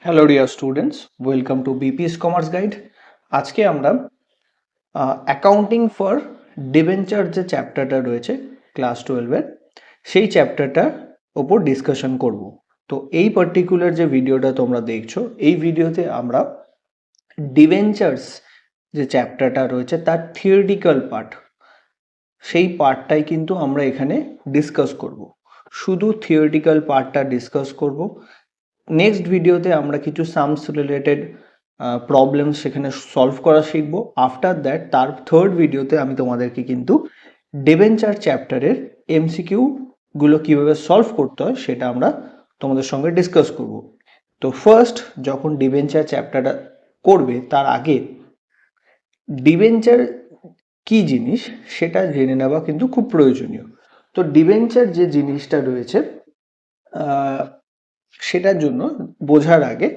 Hello dear students, welcome to BPS commerce guide. আজকে আমরা accounting for debenture যে চ্যাপ্টারটা রয়েছে ক্লাস 12-এর, সেই চ্যাপ্টারটার ওপর ডিসকাশন করব। তো এই পার্টিকুলার যে ভিডিওটা তোমরা দেখছো, এই ভিডিওতে আমরা ডিবেঞ্চার্স যে চ্যাপ্টারটা রয়েছে তার থিওরিটিক্যাল পার্ট, সেই পার্টটাই কিন্তু আমরা এখানে ডিসকাস করব। শুধু থিওরিটিক্যাল পার্টটা ডিসকাস করব। নেক্সট ভিডিওতে আমরা কিছু সামস রিলেটেড প্রবলেম সেখানে সলভ করা শিখব। আফটার দ্যাট তার থার্ড ভিডিওতে আমি তোমাদেরকে কিন্তু ডিবেঞ্চার চ্যাপ্টারের এমসিকিউ গুলো কিভাবে সলভ করতে হয় সেটা আমরা তোমাদের সঙ্গে ডিসকাস করব। তো ফার্স্ট যখন ডিবেঞ্চার চ্যাপ্টারটা করবে তার আগে ডিবেঞ্চার কি জিনিস সেটা জেনে নেওয়া কিন্তু খুব প্রয়োজনীয়। তো ডিবেঞ্চার যে জিনিসটা রয়েছে সেটার জন্য বোঝার আগে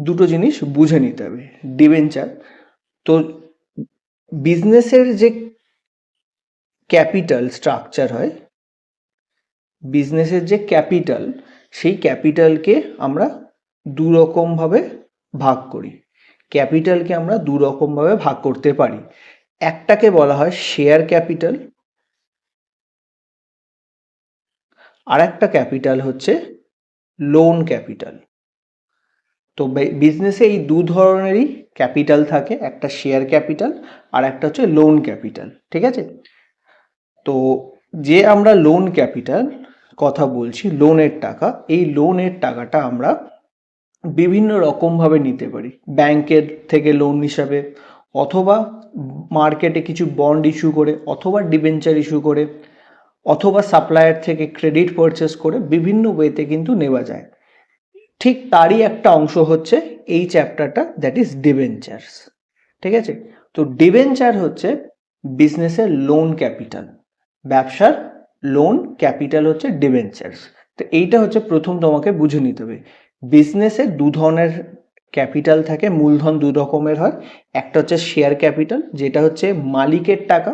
দুটো জিনিস বুঝে নিতে হবে। ডিবেঞ্চার তো বিজনেসের যে ক্যাপিটাল স্ট্রাকচার হয়, বিজনেসের যে ক্যাপিটাল, সেই ক্যাপিটালকে আমরা দু রকমভাবে ভাগ করি। ক্যাপিটালকে আমরা দু রকমভাবে ভাগ করতে পারি। একটাকে বলা হয় শেয়ার ক্যাপিটাল, আর একটা ক্যাপিটাল হচ্ছে লোন ক্যাপিটাল। তো বিজনেসে এই দু ধরনেরই ক্যাপিটাল থাকে, একটা শেয়ার ক্যাপিটাল আর একটা হচ্ছে লোন ক্যাপিটাল। ঠিক আছে, তো যে আমরা লোন ক্যাপিটাল কথা বলছি, লোনের টাকা, এই লোনের টাকাটা আমরা বিভিন্ন রকমভাবে নিতে পারি। ব্যাংকের থেকে লোন হিসাবে, অথবা মার্কেটে কিছু বন্ড ইস্যু করে, অথবা ডিবেঞ্চার ইস্যু করে, অথবা সাপ্লায়ার থেকে ক্রেডিট পারচেস করে, বিভিন্ন ওয়েতে কিন্তু নেওয়া যায়। ঠিক তারই একটা অংশ হচ্ছে এই চ্যাপ্টারটা, দ্যাট ইজ ডিবেঞ্চার্স। ঠিক আছে, তো ডিবেঞ্চার হচ্ছে বিজনেসের লোন ক্যাপিটাল, ব্যবসার লোন ক্যাপিটাল হচ্ছে ডিবেঞ্চার্স। তো এইটা হচ্ছে প্রথম তোমাকে বুঝে নিতে হবে। বিজনেসে দু ধরনের ক্যাপিটাল থাকে, মূলধন দু রকমের হয়। একটা হচ্ছে শেয়ার ক্যাপিটাল, যেটা হচ্ছে মালিকের টাকা,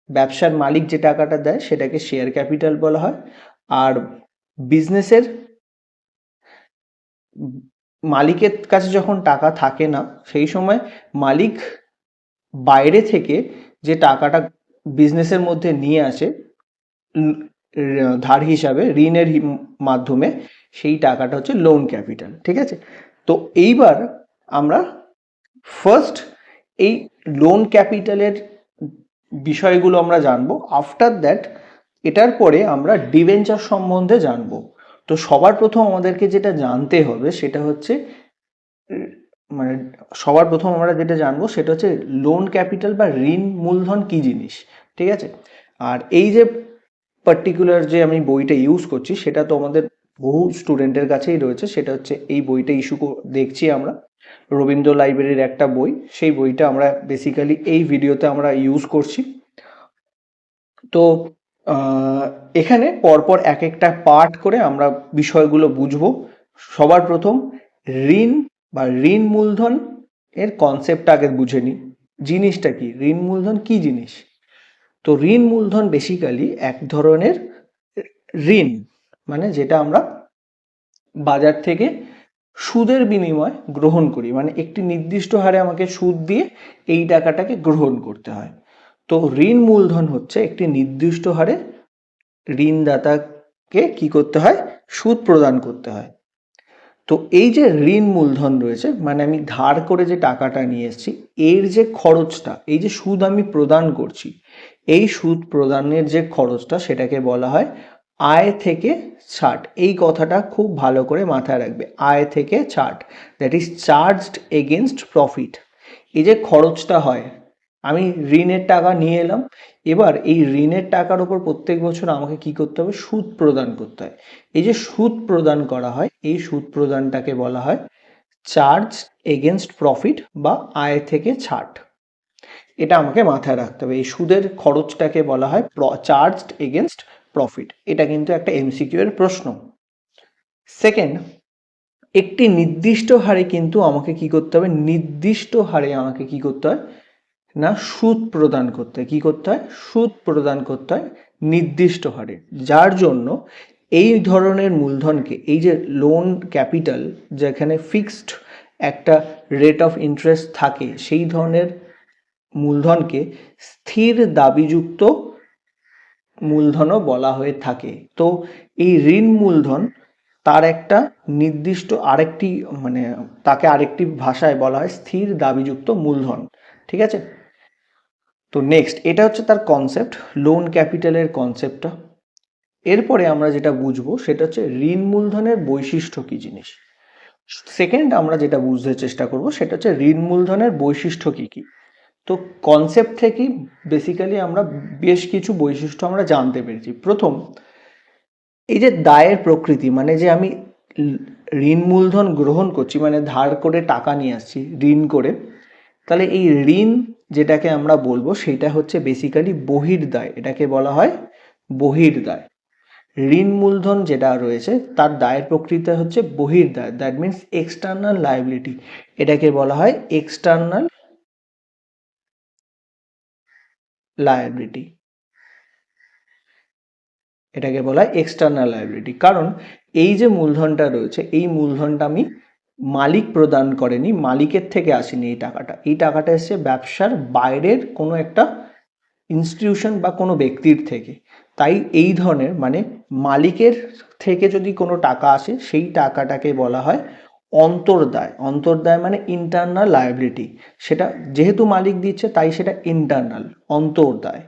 ব্যবসার মালিক যে টাকাটা দেয় সেটাকে শেয়ার ক্যাপিটাল বলা হয়। আর বিজনেসের মালিকের কাছে যখন টাকা থাকে না, সেই সময় মালিক বাইরে থেকে যে টাকাটা বিজনেসের মধ্যে নিয়ে আসে ধার হিসাবে, ঋণের মাধ্যমে, সেই টাকাটা হচ্ছে লোন ক্যাপিটাল। ঠিক আছে, তো এইবার আমরা ফার্স্ট এই লোন ক্যাপিটালের বিষয়গুলো আমরা জানবো। আফটার দ্যাট এটার পরে আমরা ডিবেঞ্চার সম্বন্ধে জানবো। তো সবার প্রথম আমাদেরকে যেটা জানতে হবে সেটা হচ্ছে মানে সবার প্রথম আমরা যেটা জানবো সেটা হচ্ছে লোন ক্যাপিটাল বা ঋণ মূলধন কি জিনিস। ঠিক আছে, আর এই যে পার্টিকুলার যে আমি বইটা ইউজ করছি সেটা তো আমাদের বহু স্টুডেন্টের কাছেই রয়েছে। সেটা হচ্ছে এই বইটা দেখছি আমরা, রবীন্দ্র লাইব্রেরির একটা বই। সেই বইটা আমরা বেসিক্যালি এই ভিডিওতে আমরা ইউজ করছি। তো এখানে পরপর এক একটা পার্ট করে আমরা বিষয়গুলো বুঝবো। সবার প্রথম ঋণ বা ঋণ মূলধন এর কনসেপ্টটা আগে বুঝে নিই। জিনিসটা কি, ঋণ মূলধন কি জিনিস? তো ঋণ মূলধন বেসিক্যালি এক ধরনের ঋণ, মানে যেটা আমরা বাজার থেকে সুদের বিনিময় গ্রহণ করি, মানে একটি নির্দিষ্ট হারে আমাকে সুদ দিয়ে এই টাকাটাকে গ্রহণ করতে হয়। তো ঋণ মূলধন হচ্ছে একটি নির্দিষ্ট হারে ঋণদাতাকে কি করতে হয়, সুদ প্রদান করতে হয়। তো এই যে ঋণ মূলধন রয়েছে, মানে আমি ধার করে যে টাকাটা নিয়ে এসেছি, এর যে খরচটা, এই যে সুদ আমি প্রদান করছি, এই সুদ প্রদানের যে খরচটা সেটাকে বলা হয় আয় থেকে ছাড়। এই কথাটা খুব ভালো করে মাথায় রাখবে, আয় থেকে ছাড়, that is charged against profit. এই যে খরচটা হয়, আমি ঋণের টাকা নিয়ে এলাম, এবার এই ঋণের টাকার উপর প্রত্যেক বছর আমাকে কি করতে হবে, সুদ প্রদান করতে হয়। এই যে সুদ প্রদান করা হয়, এই সুদ প্রদানটাকে বলা হয় চার্জ এগেনস্ট প্রফিট বা আয় থেকে ছাড়। এটা আমাকে মাথায় রাখতে হবে, এই সুদের খরচটাকে বলা হয় চার্জড এগেনস্ট প্রফিট। এটা কিন্তু একটা এমসিকিউ এর প্রশ্ন। সেকেন্ড, একটি নির্দিষ্ট হারে কিন্তু আমাকে কি করতে হবে, নির্দিষ্ট হারে আমাকে কি করতে হয় না, সুদ প্রদান করতে হয়। কি করতে হয়, সুদ প্রদান করতে হয় নির্দিষ্ট হারে। যার জন্য এই ধরনের মূলধনকে, এই যে লোন ক্যাপিটাল যেখানে ফিক্সড একটা রেট অফ ইন্টারেস্ট থাকে, সেই ধরনের মূলধনকে স্থির দাবিযুক্ত মূলধনও বলা হয়ে থাকে। তো এই ঋণ মূলধন তার একটা নির্দিষ্ট আরেকটি মানে তাকে আরেকটি ভাষায় বলা হয় স্থির দাবিযুক্ত মূলধন। ঠিক আছে, তো নেক্সট এটা হচ্ছে তার কনসেপ্ট, লোন ক্যাপিটালের কনসেপ্টটা। এরপরে আমরা যেটা বুঝবো সেটা হচ্ছে ঋণ মূলধনের বৈশিষ্ট্য কি জিনিস। সেকেন্ড আমরা যেটা বুঝতে চেষ্টা করব সেটা হচ্ছে ঋণ মূলধনের বৈশিষ্ট্য কি কি। তো কনসেপ্ট থেকেই বেসিক্যালি আমরা বেশ কিছু বৈশিষ্ট্য আমরা জানতে পেরেছি। প্রথম, এই যে দায়ের প্রকৃতি, মানে যে আমি ঋণ মূলধন গ্রহণ করছি মানে ধার করে টাকা নিয়ে আসছি ঋণ করে, তাহলে এই ঋণ যেটাকে আমরা বলবো সেটা হচ্ছে বেসিক্যালি বহির্দায়, এটাকে বলা হয় বহির্দায়। ঋণ মূলধন যেটা রয়েছে তার দায়ের প্রকৃতি হচ্ছে বহির্দায়, দ্যাট মিনস এক্সটার্নাল লায়াবিলিটি, এটাকে বলা হয় এক্সটার্নাল লায়াবিলিটি, এটাকে বলা হয় এক্সটার্নাল লায়াবিলিটি। কারণ এই যে মূলধনটা রয়েছে এই মূলধনটা আমি মালিক প্রদান করেনি, মালিকের থেকে আসেনি এই টাকাটা, এই টাকাটা এসছে ব্যবসার বাইরের কোনো একটা ইনস্টিটিউশন বা কোনো ব্যক্তির থেকে। তাই এই ধরনের মানে মালিকের থেকে যদি কোনো টাকা আসে সেই টাকাটাকে বলা হয় অন্তর্দায়। অন্তর্দায় মানে ইন্টারনাল লায়াবিলিটি, সেটা যেহেতু মালিক দিচ্ছে তাই সেটা ইন্টারনাল, অন্তর্দায়।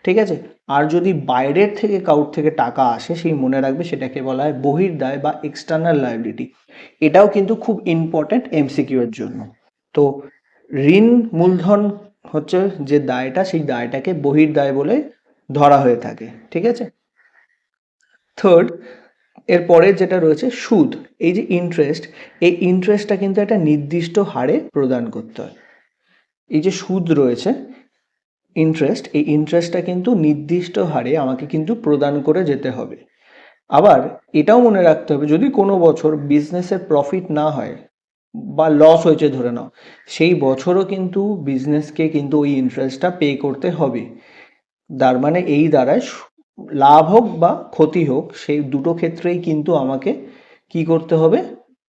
ঠিক আছে, আর যদি বাইরের থেকে কাউর থেকে টাকা আসে সেই মনে রাখবে সেটাকে বলা হয় বহির্দায় বা এক্সটার্নাল লায়াবিলিটি। এটাও কিন্তু খুব ইম্পর্ট্যান্ট এমসিকিউ এর জন্য। তো ঋণ মূলধন হচ্ছে যে দায়টা সেই দায়টাকে বহির্দায় বলে ধরা হয়ে থাকে। ঠিক আছে, থার্ড, এরপরে যেটা রয়েছে সুদ, এই যে ইন্টারেস্ট, এই ইন্টারেস্টটা কিন্তু একটা নির্দিষ্ট হারে প্রদান করতে হয়। এই যে সুদ রয়েছে ইন্টারেস্ট, এই ইন্টারেস্টটা কিন্তু নির্দিষ্ট হারে আমাকে কিন্তু প্রদান করে যেতে হবে। আবার এটাও মনে রাখতে হবে যদি কোনো বছর বিজনেসের প্রফিট না হয় বা লস হয়েছে ধরে নাও, সেই বছরও কিন্তু বিজনেসকে কিন্তু ওই ইন্টারেস্টটা পে করতে হবে। তার মানে এই দ্বারায় লাভ হোক বা ক্ষতি হোক সেই দুটো ক্ষেত্রেই কিন্তু আমাকে কি করতে হবে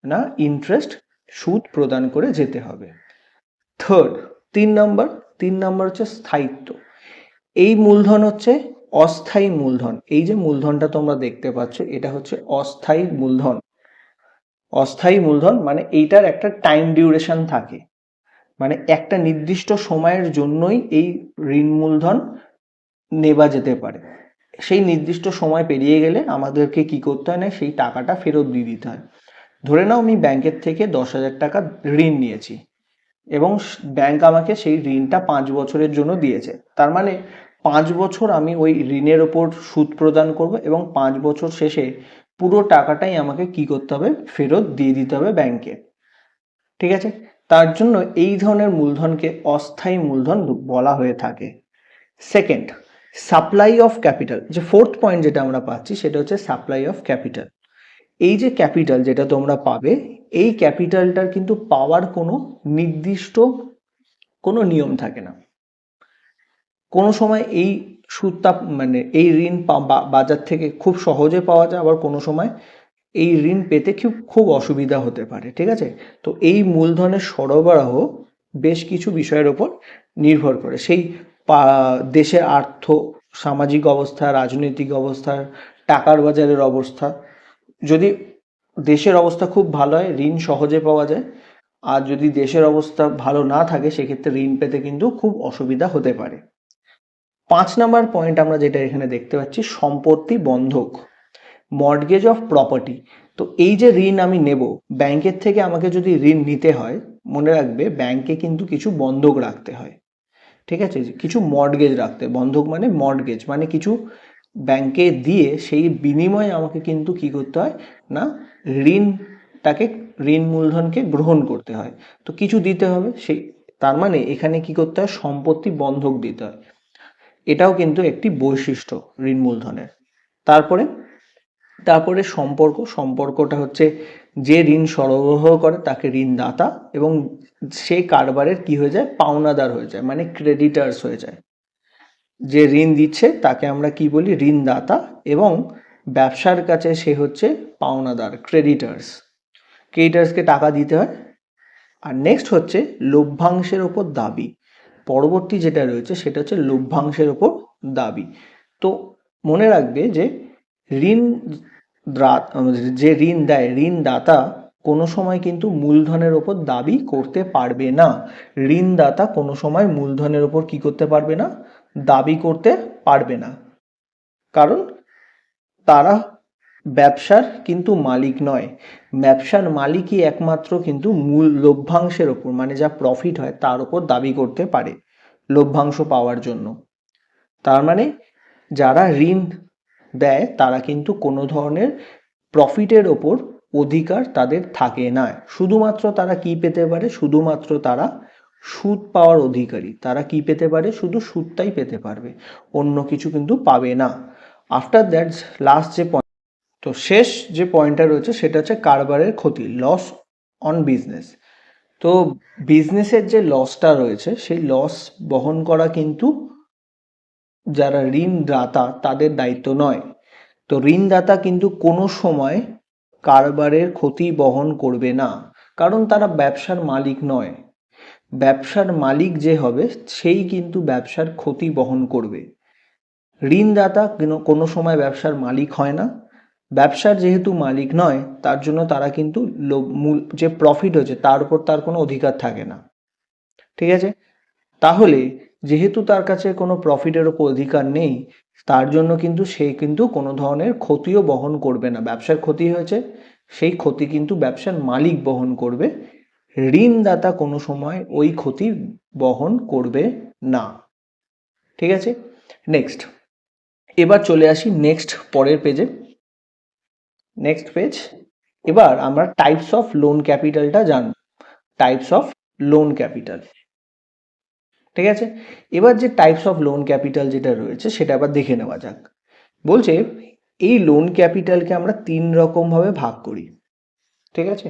না ইন্টারেস্ট সুদ প্রদান করে যেতে হবে। থার্ড, তিন নম্বর হচ্ছে স্থায়িত্ব। এই মূলধন হচ্ছে অস্থায়ী মূলধন। এই যে মূলধনটা তোমরা দেখতে পাচ্ছ এটা হচ্ছে অস্থায়ী মূলধন। অস্থায়ী মূলধন মানে এইটার একটা টাইম ডিউরেশন থাকে, মানে একটা নির্দিষ্ট সময়ের জন্যই এই ঋণ মূলধন নেওয়া যেতে পারে। সেই নির্দিষ্ট সময় পেরিয়ে গেলে আমাদেরকে কি করতে হয় না সেই টাকাটা ফেরত দিয়ে দিতে হয়। ধরে নাও আমি ব্যাংকের থেকে 10,000 টাকা ঋণ নিয়েছি এবং ব্যাংক আমাকে সেই ঋণটা 5 বছরের জন্য দিয়েছে। তার মানে 5 বছর আমি ওই ঋণের ওপর সুদ প্রদান করব এবং 5 বছর শেষে পুরো টাকাটাই আমাকে কি করতে হবে ফেরত দিয়ে দিতে হবে ব্যাংকে। ঠিক আছে, তার জন্য এই ধরনের মূলধনকে অস্থায়ী মূলধন বলা হয়ে থাকে। সেকেন্ড, সাপ্লাই অফ ক্যাপিটাল, যে ফোর্থ পয়েন্ট যেটা আমরা পাচ্ছি সেটা হচ্ছে সাপ্লাই অফ ক্যাপিটাল। এই যে ক্যাপিটাল যেটা তোমরা পাবে এই ক্যাপিটালটার কিন্তু পাওয়ার কোনো নির্দিষ্ট কোনো নিয়ম থাকে না। কোনো সময় এই সুদটা মানে এই ঋণ বাজার থেকে খুব সহজে পাওয়া যায়, আবার কোনো সময় এই ঋণ পেতে খুব অসুবিধা হতে পারে। ঠিক আছে, তো এই মূলধনের সরবরাহ বেশ কিছু বিষয়ের ওপর নির্ভর করে, সেই দেশের আর্থ সামাজিক অবস্থা, রাজনৈতিক অবস্থা, টাকার বাজারের অবস্থা। যদি দেশের অবস্থা খুব ভালো হয় ঋণ সহজে পাওয়া যায়, আর যদি দেশের অবস্থা ভালো না থাকে সেক্ষেত্রে ঋণ পেতে কিন্তু খুব অসুবিধা হতে পারে। 5 নম্বর পয়েন্ট আমরা যেটা এখানে দেখতে পাচ্ছি সম্পত্তি বন্ধক, মর্টগেজ অফ প্রপার্টি। তো এই যে ঋণ আমি নেব ব্যাংকের থেকে, আমাকে যদি ঋণ নিতে হয় মনে রাখবে ব্যাংকে কিন্তু কিছু বন্ধক রাখতে হয়। ঠিক আছে, কিছু মর্টগেজ রাখতে, বন্ধক মানে মর্টগেজ মানে কিছু ব্যাংকে দিয়ে সেই বিনিময়ে আমাকে কিন্তু কি করতে হয় না ঋণটাকে ঋণ মূলধনকে গ্রহণ করতে হয়, তো কিছু দিতে হবে সেই, তার মানে এখানে কি করতে হয় সম্পত্তি বন্ধক দিতে হয়। এটাও কিন্তু একটি বৈশিষ্ট্য ঋণ মূলধনের। তারপরে সম্পর্কটা হচ্ছে যে ঋণ সরবরাহ করে তাকে ঋণদাতা এবং সে কারবারের কি হয়ে যায় পাওনাদার হয়ে যায়, মানে ক্রেডিটার্স হয়ে যায়। যে ঋণ দিচ্ছে তাকে আমরা কি বলি ঋণদাতা, এবং ব্যবসার কাছে সে হচ্ছে পাওনাদার, ক্রেডিটার্সকে টাকা দিতে হয় আর নেক্সট হচ্ছে লভ্যাংশের ওপর দাবি। পরবর্তী যেটা রয়েছে সেটা হচ্ছে লভ্যাংশের ওপর দাবি। তো মনে রাখবে যে ঋণ যে ঋণ দেয়, ঋণদাতা কোনো সময় কিন্তু মূলধনের ওপর দাবি করতে পারবে না। ঋণদাতা কোনো সময় মূলধনের ওপর কি করতে পারবে না? দাবি করতে পারবে না। কারণ তারা ব্যবসার কিন্তু মালিক নয়। ব্যবসার মালিকই একমাত্র কিন্তু মূল লভ্যাংশের ওপর, মানে যা প্রফিট হয় তার ওপর দাবি করতে পারে লভ্যাংশ পাওয়ার জন্য। তার মানে যারা ঋণ দেয় তারা কিন্তু কোনো ধরনের প্রফিটের ওপর অধিকার তাদের থাকে না। শুধুমাত্র তারা কি পেতে পারে? শুধুমাত্র তারা সুদ পাওয়ার অধিকারী। তারা কি পেতে পারে? শুধু সুদটাই পেতে পারবে, অন্য কিছু কিন্তু পাবে না। আফটার দ্যাট লাস্ট যে পয়েন্ট, তো শেষ যে পয়েন্টটা রয়েছে সেটা হচ্ছে কারবারের ক্ষতি, লস অন বিজনেস। তো বিজনেসের যে লসটা রয়েছে সেই লস বহন করা কিন্তু যারা ঋণদাতা তাদের দায়িত্ব নয়। তো ঋণদাতা কিন্তু কোনো সময় কারবারের ক্ষতি বহন করবে না, কারণ তারা ব্যবসার মালিক নয়। ব্যবসার মালিক যে হবে সেই কিন্তু ব্যবসার ক্ষতি বহন করবে। ঋণদাতা কোনো সময় ব্যবসার মালিক হয় না। ব্যবসার যেহেতু মালিক নয় তার জন্য তারা কিন্তু মূল যে প্রফিট হচ্ছে তার উপর তার কোনো অধিকার থাকে না। ঠিক আছে? তাহলে যেহেতু তার কাছে কোনো প্রফিটের ওপর অধিকার নেই, তার জন্য কিন্তু সে কিন্তু কোনো ধরনের ক্ষতিও বহন করবে না। ব্যবসার ক্ষতি হয়েছে, সেই ক্ষতি কিন্তু ব্যবসার মালিক বহন করবে। ঋণদাতা কোনো সময় ওই ক্ষতি বহন করবে না। ঠিক আছে? নেক্সট, এবার চলে আসি নেক্সট পরের পেজে। নেক্সট পেজ, এবার আমরা টাইপস অফ লোন ক্যাপিটালটা জানব। Types of loan capital. ঠিক আছে? এবার যে টাইপস অফ লোন ক্যাপিটাল যেটা রয়েছে সেটা আবার দেখে নেওয়া যাক। বলছে এই লোন ক্যাপিটালকে আমরা 3 রকমভাবে ভাগ করি। ঠিক আছে?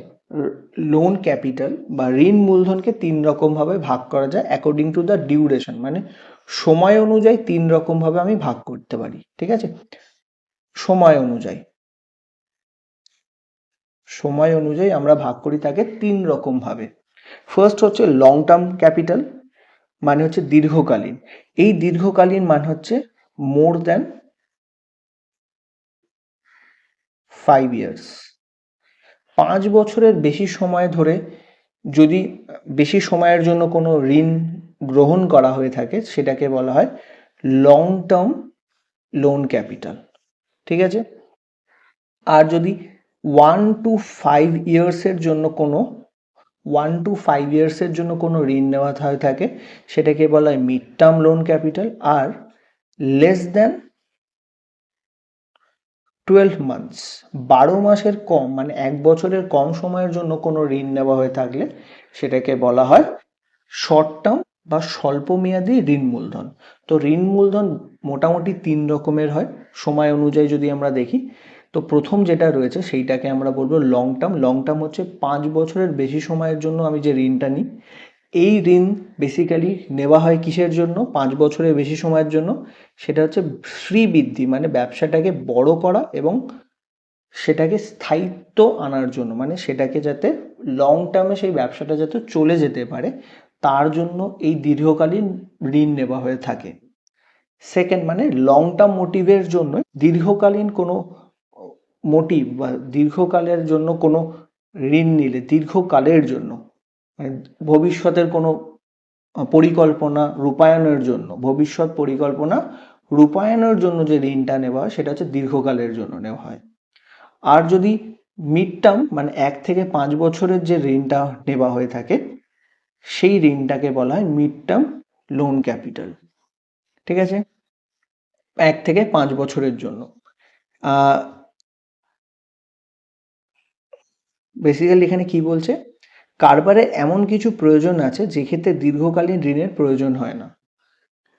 লোন ক্যাপিটাল বা ঋণ মূলধনকে 3 রকমভাবে ভাগ করা যায় অ্যাকর্ডিং টু দ্য ডিউরেশন, মানে সময় অনুযায়ী 3 রকমভাবে আমি ভাগ করতে পারি। ঠিক আছে? সময় অনুযায়ী আমরা ভাগ করি তাকে 3 রকমভাবে। ফার্স্ট হচ্ছে লং টার্ম ক্যাপিটাল, মানে হচ্ছে দীর্ঘকালীন। এই দীর্ঘকালীন মানে হচ্ছে মোর দ্যান 5 ইয়ার্স। 5 বছরের বেশি সময় ধরে যদি বেশি সময়ের জন্য কোনো ঋণ গ্রহণ করা হয়ে থাকে সেটাকে বলা হয় লং টার্ম লোন ক্যাপিটাল। ঠিক আছে? আর যদি 1 to 5 ইয়ার্সের জন্য কোনো 1 to 5 ইয়ার্সের জন্য কোনো ঋণ নেওয়া হয়ে থাকে সেটাকে বলা হয় মিড টার্ম লোন ক্যাপিটাল। আর লেস দ্যান 12 মান্থস, 12 মাসের কম মানে 1 বছরের কম সময়ের জন্য কোনো ঋণ নেওয়া হয়ে থাকলে সেটাকে বলা হয় শর্ট টার্ম বা স্বল্প মেয়াদী ঋণ মূলধন। তো ঋণ মূলধন মোটামুটি 3 রকমের হয় সময় অনুযায়ী যদি আমরা দেখি। তো প্রথম যেটা রয়েছে সেইটাকে আমরা বলবো লং টার্ম। লং টার্ম হচ্ছে 5 বছরের বেশি সময়ের জন্য আমি যে ঋণটা নিই, এই ঋণ বেসিক্যালি নেওয়া হয় কিসের জন্য? 5 বছরের বেশি সময়ের জন্য। সেটা হচ্ছে শ্রীবৃদ্ধি, মানে ব্যবসাটাকে বড় করা এবং সেটাকে স্থায়িত্ব আনার জন্য, মানে সেটাকে যাতে লং টার্মে সেই ব্যবসাটা যাতে চলে যেতে পারে তার জন্য এই দীর্ঘকালীন ঋণ নেওয়া হয়ে থাকে। সেকেন্ড, মানে লং টার্ম মোটিভের জন্য দীর্ঘকালীন কোনো মোটিভ বা দীর্ঘকালের জন্য কোনো ঋণ নিলে দীর্ঘকালের জন্য, মানে ভবিষ্যতের কোনো পরিকল্পনা রূপায়ণের জন্য, ভবিষ্যৎ পরিকল্পনা রূপায়ণের জন্য যে ঋণটা নেওয়া হয় সেটা হচ্ছে দীর্ঘকালের জন্য নেওয়া হয়। আর যদি মিড টার্ম মানে 1 থেকে 5 বছরের যে ঋণটা নেওয়া হয়ে থাকে সেই ঋণটাকে বলা হয় মিড টার্ম লোন ক্যাপিটাল। ঠিক আছে? 1 থেকে 5 বছরের জন্য। বেসিক্যালি এখানে কি বলছে? কারবারে এমন কিছু প্রয়োজন আছে যেক্ষেত্রে দীর্ঘকালীন ঋণের প্রয়োজন হয় না।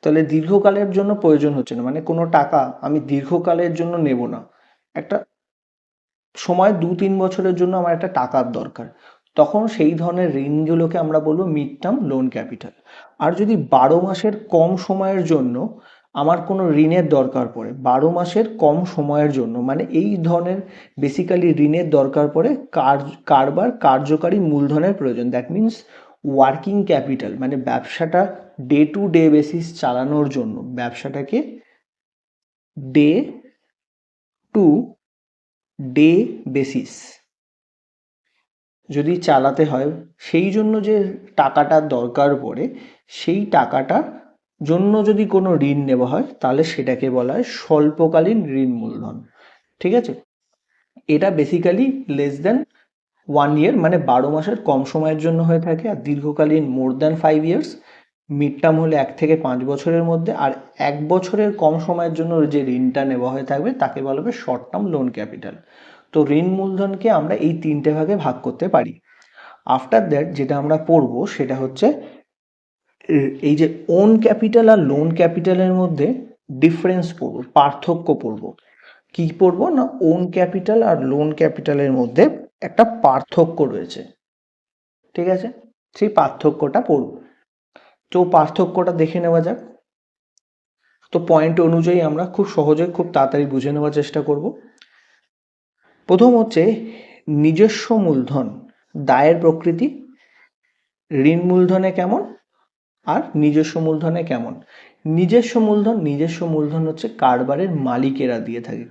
তাহলে দীর্ঘকালের জন্য প্রয়োজন হচ্ছে না, মানে কোনো টাকা আমি দীর্ঘকালের জন্য নেব না। একটা সময় 2-3 বছরের জন্য আমার একটা টাকার দরকার, তখন সেই ধরনের ঋণগুলোকে আমরা বলবো মিড টার্ম লোন ক্যাপিটাল। আর যদি 12 মাসের কম সময়ের জন্য আমার কোনো ঋণের দরকার পড়ে 12 মাসের কম সময়ের জন্য, মানে এই ধরনের বেসিক্যালি ঋণের দরকার পড়ে কারবার কার্যকারী মূলধনের প্রয়োজন। দ্যাট মিনস ওয়ার্কিং ক্যাপিটাল, মানে ব্যবসাটা ডে টু ডে বেসিস চালানোর জন্য, ব্যবসাটাকে ডে টু ডে বেসিস যদি চালাতে হয়, সেই জন্য যে টাকাটার দরকার পড়ে, সেই টাকাটার জন্য যদি কোনো ঋণ নেওয়া হয় তাহলে সেটাকে বলা হয় স্বল্পকালীন ঋণ মূলধন। ঠিক আছে, এটা বেসিক্যালি লেস দেন 1 ইয়ার, মানে 12 মাসের কম সময়ের জন্য হয়ে থাকে। আর দীর্ঘকালীন more than 5 years, mid term হলে 1 থেকে 5 বছরের মধ্যে, আর 1 বছরের কম সময়ের জন্য যে ঋণটা নেওয়া হয়ে থাকবে তাকে বলা হবে শর্ট টার্ম লোন ক্যাপিটাল। তো ঋণ মূলধনকে আমরা এই 3টে ভাগে ভাগ করতে পারি। আফটার দ্যাট যেটা আমরা পড়বো সেটা হচ্ছে এই যে ওন ক্যাপিটাল আর লোন ক্যাপিটালের মধ্যে ডিফারেন্স পড়বো, পার্থক্য পড়বো। কি পড়বো না, ওন ক্যাপিটাল আর লোন ক্যাপিটালের মধ্যে একটা পার্থক্য রয়েছে। ঠিক আছে, সেই পার্থক্যটা পড়বো। তো পার্থক্যটা দেখে নেওয়া যাক। তো পয়েন্ট অনুযায়ী আমরা খুব সহজে খুব তাড়াতাড়ি বুঝে নেওয়ার চেষ্টা করব। প্রথম হচ্ছে নিজস্ব মূলধন দায়ের প্রকৃতি ঋণ মূলধনে কেমন আর নিজস্ব মূলধনে কেমন। নিজস্ব মূলধন হচ্ছে কারবারের মালিকেরা দিয়ে থাকে।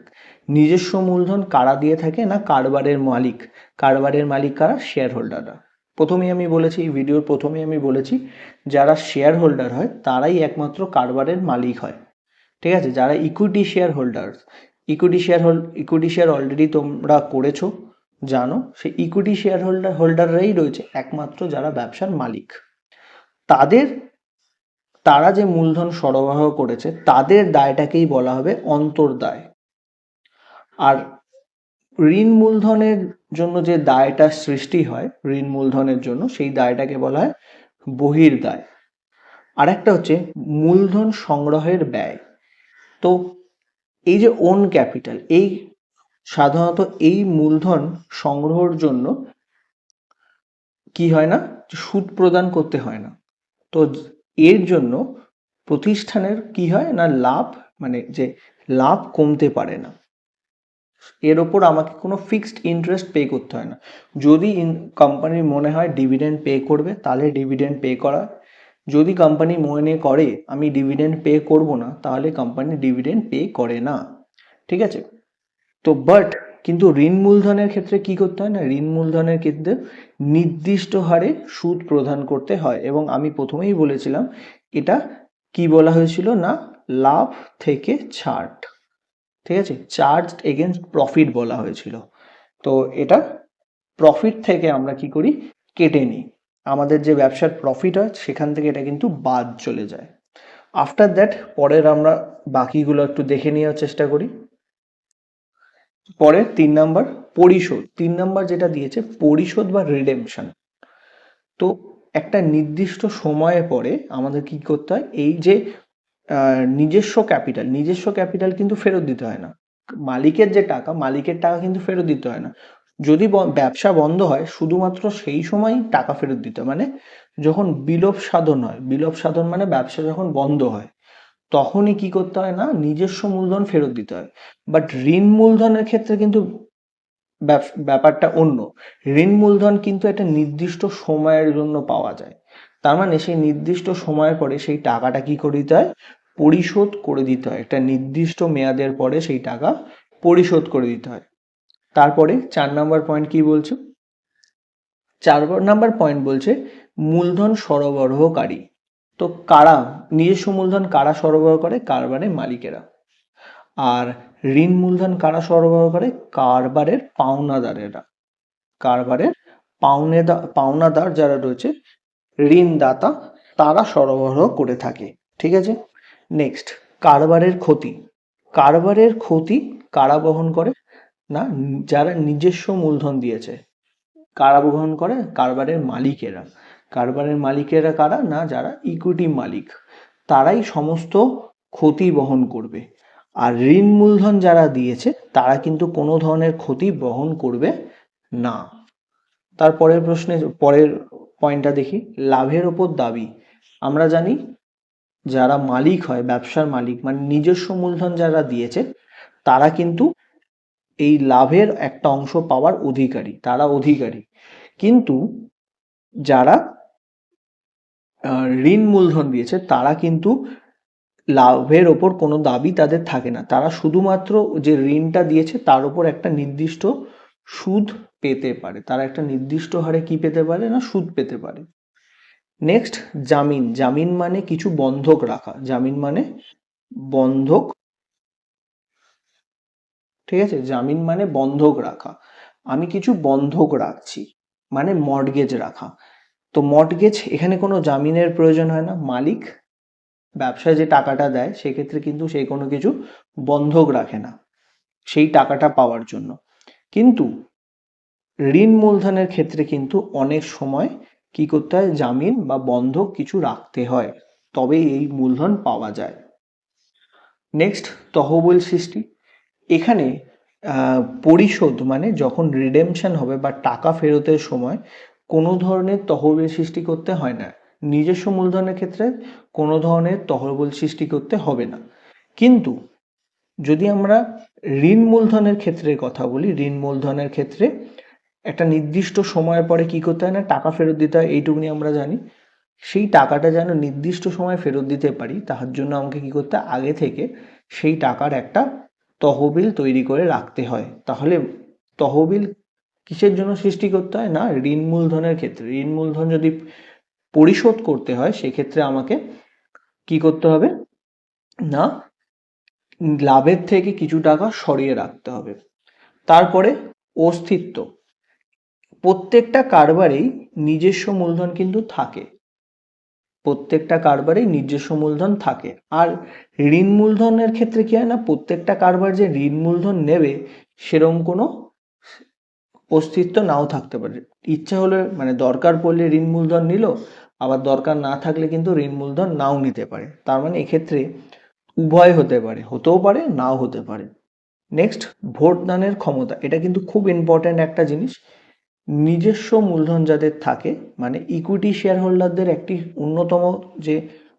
নিজস্ব মূলধন কারা দিয়ে থাকে না, কারবারের মালিক। কারবারের মালিক কারা, শেয়ার হোল্ডাররা। প্রথমেই আমি বলেছি, এই ভিডিওর প্রথমেই আমি বলেছি, যারা শেয়ার হোল্ডার হয় তারাই একমাত্র কারবারের মালিক হয়। ঠিক আছে, যারা equity share holder, equity share already তোমরা করেছো, জানো, সেই ইকুইটি শেয়ার হোল্ডাররাই রয়েছে একমাত্র যারা ব্যবসার মালিক। তারা যে মূলধন সরবরাহ করেছে তাদের দায়টাকেই বলা হবে অন্তর্দায়। আর ঋণ মূলধনের জন্য যে দায়টা সৃষ্টি হয় ঋণ মূলধনের জন্য, সেই দায়টাকে বলা হয় বহির্দায়। আর একটা হচ্ছে মূলধন সংগ্রহের ব্যয়। তো এই যে ওন ক্যাপিটাল, এই সাধারণত এই মূলধন সংগ্রহের জন্য কি হয় না, সুদ প্রদান করতে হয় না। তো এর জন্য প্রতিষ্ঠানের কি হয় না, লাভ, মানে যে লাভ কমতে পারে না। এর ওপর আমাকে কোনো ফিক্সড ইন্টারেস্ট পে করতে হয় না। যদি কোম্পানির মনে হয় ডিভিডেন্ড পে করবে তাহলে ডিভিডেন্ড পে করা। যদি কোম্পানি মনে করে আমি ডিভিডেন্ড পে করব না, তাহলে কোম্পানি ডিভিডেন্ড পে করে না। ঠিক আছে, তো কিন্তু ঋণ মূলধনের ক্ষেত্রে কি করতে হয় না, ঋণ মূলধনের ক্ষেত্রে নির্দিষ্ট হারে সুদ প্রদান করতে হয়। এবং আমি প্রথমেই বলেছিলাম এটা কি বলা হয়েছিল না, লাভ থেকে ছাড়। ঠিক আছে, চার্জ এগেনস্ট প্রফিট বলা হয়েছিল। তো এটা প্রফিট থেকে আমরা কি করি, কেটে নিই। আমাদের যে ব্যবসার প্রফিট হয় সেখান থেকে এটা কিন্তু বাদ চলে যায়। আফটার দ্যাট পরের আমরা বাকিগুলো একটু দেখে নেওয়ার চেষ্টা করি। পরে 3 নাম্বার পরিশোধ। 3 নাম্বার যেটা দিয়েছে পরিশোধ বা রিডেমশন। তো একটা নির্দিষ্ট সময়ে পরে আমাদের কি করতে হয়, এই যে নিজস্ব ক্যাপিটাল কিন্তু ফেরত দিতে হয় না। মালিকের যে টাকা, মালিকের টাকা কিন্তু ফেরত দিতে হয় না। যদি ব্যবসা বন্ধ হয় শুধুমাত্র সেই সময়ই টাকা ফেরত দিতে হয়। মানে যখন বিলোপ সাধন হয়, বিলোপ সাধন মানে ব্যবসা যখন বন্ধ হয়, তখনই কি করতে হয় না, নিজস্ব মূলধন ফেরত দিতে হয়। বাট ঋণ মূলধনের ক্ষেত্রে কিন্তু ব্যাপারটা অন্য। ঋণ মূলধন কিন্তু একটা নির্দিষ্ট সময়ের জন্য পাওয়া যায়। তার মানে সেই নির্দিষ্ট সময়ের পরে সেই টাকাটা কি করে দিতে হয়, পরিশোধ করে দিতে হয়। একটা নির্দিষ্ট মেয়াদের পরে সেই টাকা পরিশোধ করে দিতে হয়। তারপরে 4 নাম্বার পয়েন্ট কি বলছে, 4 নাম্বার পয়েন্ট বলছে মূলধন সরবরাহকারী। তো কারা নিজস্ব মূলধন কারা সরবরাহ করে, কারবারের মালিকেরা। আর ঋণ মূলধন কারা সরবরাহ করে, কারবারের পাওনাদারেরা। কারবারের পাওনাদার যারা রয়েছে, ঋণদাতা, তারা সরবরাহ করে থাকে। ঠিক আছে, নেক্সট কারবারের ক্ষতি। কারবারের ক্ষতি কারা বহন করে না, যারা নিজস্ব মূলধন দিয়েছে। কারা বহন করে, কারবারের মালিকেরা। কারবারের মালিকেরা কারা না, যারা ইকুইটি মালিক, তারাই সমস্ত ক্ষতি বহন করবে। আর ঋণ মূলধন যারা দিয়েছে তারা কিন্তু কোনো ধরনের ক্ষতি বহন করবে না। পরের পয়েন্টটা দেখি, লাভের ওপর দাবি। আমরা জানি যারা মালিক হয়, ব্যবসার মালিক মানে নিজস্ব মূলধন যারা দিয়েছে, তারা কিন্তু এই লাভের একটা অংশ পাওয়ার অধিকারী, তারা অধিকারী। কিন্তু যারা ঋণ মূলধন দিয়েছে তারা কিন্তু লাভের ওপর কোনো দাবি তাদের থাকে না, তারা শুধুমাত্র যে ঋণটা দিয়েছে তার উপর একটা নির্দিষ্ট সুদ পেতে পারে, তারা একটা নির্দিষ্ট হারে কি পেতে পারে না, সুদ পেতে পারে। নেক্সট, জামিন। জামিন মানে কিছু বন্ধক রাখা, জামিন মানে বন্ধক, ঠিক আছে, জামিন মানে বন্ধক রাখা। আমি কিছু বন্ধক রাখছি মানে মর্টগেজ রাখা। তো মর্টগেজ, এখানে কোনো জামিনের প্রয়োজন হয় না, মালিক ব্যবসায় যে টাকাটা দেয় সেক্ষেত্রে কিন্তু সেই কোনো কিছু বন্ধক রাখে না সেই টাকাটা পাওয়ার জন্য। কিন্তু ঋণ মূলধনের ক্ষেত্রে কিন্তু অনেক সময় কি করতে হয়, জামিন বা বন্ধক কিছু রাখতে হয়, তবেই এই মূলধন পাওয়া যায়। নেক্সট, তহবিল সৃষ্টি। এখানে পরিশোধ মানে যখন রিডেমশন হবে বা টাকা ফেরতের সময় কোনো ধরনের তহবিল সৃষ্টি করতে হয় না। নিজস্ব মূলধনের ক্ষেত্রে কোনো ধরনের তহবিল সৃষ্টি করতে হবে না। কিন্তু যদি আমরা ঋণ মূলধনের ক্ষেত্রে কথা বলি, ঋণ মূলধনের ক্ষেত্রে একটা নির্দিষ্ট সময়ের পরে কি করতে হয় না, টাকা ফেরত দিতে হয়, এইটুকুনি আমরা জানি। সেই টাকাটা যেন নির্দিষ্ট সময় ফেরত দিতে পারি তার জন্য আমাকে কি করতে হয়, আগে থেকে সেই টাকার একটা তহবিল তৈরি করে রাখতে হয়। তাহলে তহবিল কিসের জন্য সৃষ্টি করতে হয় না, ঋণ মূলধনের ক্ষেত্রে। ঋণ মূলধন যদি পরিশোধ করতে হয় সেক্ষেত্রে আমাকে কি করতে হবে না, লাভের থেকে কিছু টাকা সরিয়ে রাখতে হবে। তারপরে অস্তিত্ব। প্রত্যেকটা কারবারেই নিজস্ব মূলধন কিন্তু থাকে, প্রত্যেকটা কারবারেই নিজস্ব মূলধন থাকে। আর ঋণ মূলধনের ক্ষেত্রে কি হয় না, প্রত্যেকটা কারবার যে ঋণ মূলধন নেবে সেরকম কোনো অস্তিত্ব নাও থাকতে পারে। ইচ্ছা হলে মানে দরকার পড়লে ঋণ মূলধন নিল, আবার দরকার না থাকলে কিন্তু ঋণ মূলধন নাও নিতে পারে। তার মানে এক্ষেত্রে উভয় হতে পারে, হতেও পারে নাও হতে পারে। নেক্সট, ভোট দানের ক্ষমতা। এটা কিন্তু খুব ইম্পর্ট্যান্ট একটা জিনিস। নিজস্ব মূলধন যাদের থাকে মানে ইকুইটি শেয়ার হোল্ডারদের একটি অন্যতম যে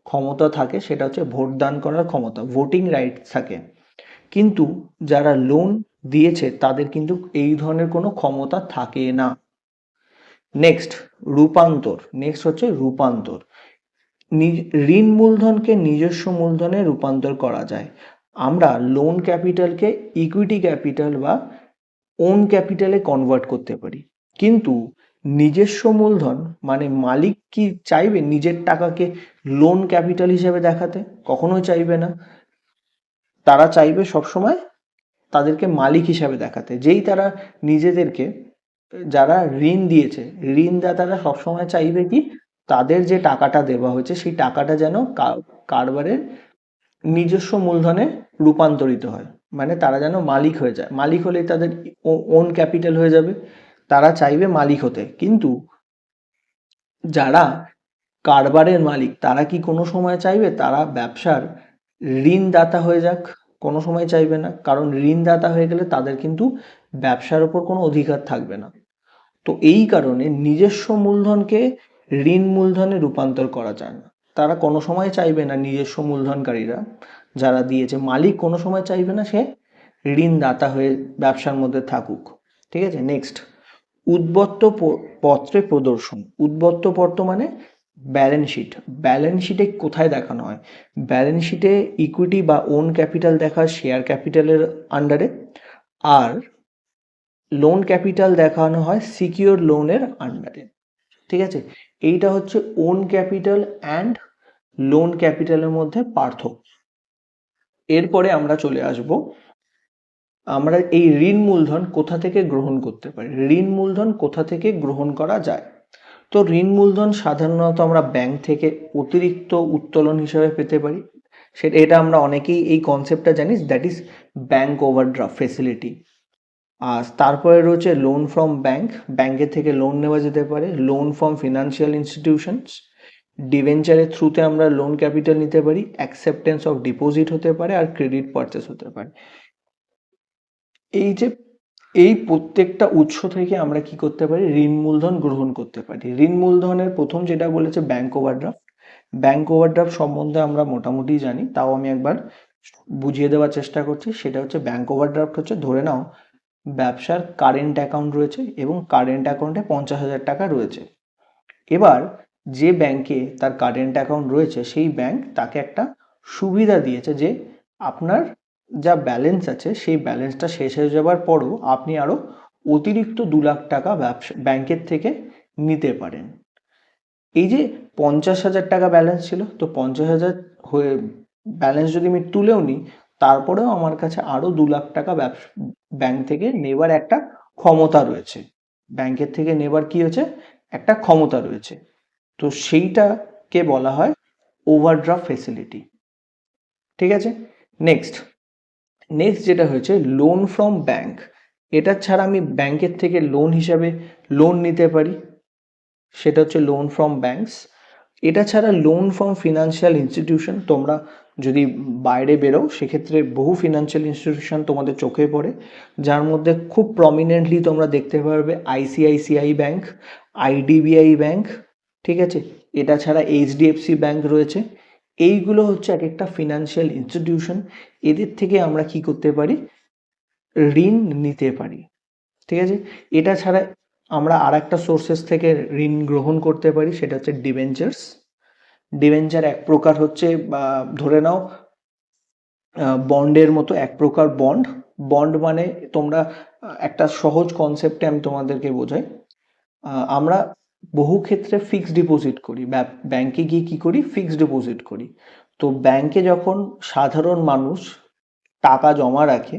ক্ষমতা থাকে সেটা হচ্ছে ভোট দান করার ক্ষমতা, ভোটিং রাইট থাকে। কিন্তু যারা লোন দিয়েছে তাদের কিন্তু এই ধরনের কোনো ক্ষমতা থাকে না। নেক্সট, রূপান্তর। নেক্সট হচ্ছে রূপান্তর। ঋণ মূলধনকে নিজস্ব মূলধনে রূপান্তর করা যায়। আমরা লোন ক্যাপিটালকে ইকুইটি ক্যাপিটাল বা ওন ক্যাপিটালে কনভার্ট করতে পারি। কিন্তু নিজস্ব মূলধন মানে মালিক কি চাইবে নিজের টাকাকে লোন ক্যাপিটাল হিসেবে দেখাতে? কখনোই চাইবে না। তারা চাইবে সবসময় তাদেরকে মালিক হিসাবে দেখাতে। যেই তারা নিজেদেরকে, যারা ঋণ দিয়েছে ঋণদাতারা সবসময় চাইবে কি তাদের যে টাকাটা দেওয়া হয়েছে সেই টাকাটা যেন কারবারের নিজস্ব মূলধনে রূপান্তরিত হয়, মানে তারা যেন মালিক হয়ে যায়। মালিক হলেই তাদের ওন ক্যাপিটাল হয়ে যাবে, তারা চাইবে মালিক হতে। কিন্তু যারা কারবারের মালিক তারা কি কোনো সময় চাইবে তারা ব্যবসার ঋণদাতা হয়ে যাক? কোনো সময় চাইবে না, কারণ ঋণদাতা হয়ে গেলে তাদের কিন্তু ব্যবসার ওপর কোনো অধিকার থাকবে না। তো এই কারণে নিজস্ব মূলধনকে ঋণ মূলধনে রূপান্তর করা যায় না। তারা কোনো সময় চাইবে না, নিজস্ব মূলধনকারীরা যারা দিয়েছে, মালিক কোনো সময় চাইবে না সে ঋণদাতা হয়ে ব্যবসার মধ্যে থাকুক। ঠিক আছে। নেক্সট, উদ্বত্ত পত্রে প্রদর্শন। উদ্বত্ত পত্র মানে ব্যালেন্স শিট। ব্যালেন্স শিটে কোথায় দেখানো হয়? ব্যালেন্স শিটে ইকুইটি বা ওন ক্যাপিটাল দেখা শেয়ার ক্যাপিটালের আন্ডারে, আর লোন ক্যাপিটাল দেখানো হয় সিকিউর লোনের আন্ডারে। ঠিক আছে। এইটা হচ্ছে ওন ক্যাপিটাল অ্যান্ড লোন ক্যাপিটালের মধ্যে পার্থক্য। এরপরে আমরা চলে আসব, আমরা এই ঋণ মূলধন কোথা থেকে গ্রহণ করতে পারি, ঋণ মূলধন কোথা থেকে গ্রহণ করা যায়। তো ঋণ মূলধন সাধারণত আমরা ব্যাংক থেকে অতিরিক্ত উত্তোলন হিসেবে পেতে পারি। এটা আমরা অনেকেই এই কনসেপ্টটা জানি, that is bank overdraft facility. আর তারপরে রয়েছে লোন ফ্রম ব্যাংক, ব্যাংকের থেকে লোন নেওয়া যেতে পারে। লোন ফ্রম ফিনান্সিয়াল ইনস্টিটিউশনস, ডিভেঞ্চারের থ্রুতে আমরা লোন ক্যাপিটাল নিতে পারি। অ্যাকসেপ্টেন্স অফ ডিপোজিট হতে পারে, আর ক্রেডিট পারচেস হতে পারে। এই যে এই প্রত্যেকটা উৎস থেকে আমরা কি করতে পারি, ঋণ মূলধন গ্রহণ করতে পারি। ঋণ মূলধনের প্রথম যেটা বলেছে ব্যাংক ওভারড্রাফট। ব্যাংক ওভারড্রাফট সম্বন্ধে আমরা মোটামুটি জানি, তাও আমি একবার বুঝিয়ে দেওয়ার চেষ্টা করছি। সেটা হচ্ছে ব্যাংক ওভারড্রাফট হচ্ছে, ধরে নাও ব্যবসার কারেন্ট অ্যাকাউন্ট রয়েছে এবং কারেন্ট অ্যাকাউন্টে 50,000 টাকা রয়েছে। এবার যে ব্যাংকে তার কারেন্ট অ্যাকাউন্ট রয়েছে সেই ব্যাংক তাকে একটা সুবিধা দিয়েছে যে আপনার যা ব্যালেন্স আছে সেই ব্যালেন্সটা শেষ হয়ে যাওয়ার পরও আপনি আরও অতিরিক্ত 2 লাখ টাকা ব্যবসা ব্যাংকের থেকে নিতে পারেন। এই যে 50,000 টাকা ব্যালেন্স ছিল, তো 50,000 হয়ে ব্যালেন্স যদি আমি তুলেও নিই, তারপরেও আমার কাছে আরও 2 লাখ টাকা ব্যাংক থেকে নেবার একটা ক্ষমতা রয়েছে। ব্যাংকের থেকে নেবার কি হয়েছে, একটা ক্ষমতা রয়েছে। তো সেইটাকে বলা হয় ওভারড্রাফট ফেসিলিটি। ঠিক আছে, নেক্সট নেক্সট যেটা হয়েছে লোন ফ্রম ব্যাংক। এটা ছাড়া আমি ব্যাংকের থেকে লোন হিসাবে লোন নিতে পারি, সেটা হচ্ছে লোন ফ্রম ব্যাংকস। এটা ছাড়া লোন ফ্রম ফিনান্সিয়াল ইনস্টিটিউশন, তোমরা যদি বাইরে বেরো সেক্ষেত্রে বহু ফিনান্সিয়াল ইনস্টিটিউশন তোমাদের চোখে পড়ে, যার মধ্যে খুব প্রমিনেন্টলি তোমরা দেখতে পারবে আইসিআইসিআই ব্যাংক, আইডিবিআই ব্যাংক। ঠিক আছে, এটা ছাড়া এইচডিএফসি ব্যাংক রয়েছে। এইগুলো হচ্ছে এক একটা ফিনান্সিয়াল ইনস্টিটিউশন। এদের থেকে আমরা কি করতে পারি, ঋণ নিতে পারি। ঠিক আছে, এটা ছাড়া আমরা আর একটা সোর্সেস থেকে ঋণ গ্রহণ করতে পারি, সেটা হচ্ছে ডিবেঞ্চার্স। ডিবেঞ্চার এক প্রকার হচ্ছে, ধরে নাও বন্ডের মতো এক প্রকার বন্ড। বন্ড মানে তোমরা একটা সহজ কনসেপ্টে আমি তোমাদেরকে বোঝাই। আমরা বহু ক্ষেত্রে ফিক্সড ডিপোজিট করি, ব্যাংকে গিয়ে কি করি, ফিক্সড ডিপোজিট করি। তো ব্যাংকে যখন সাধারণ মানুষ টাকা জমা রাখে,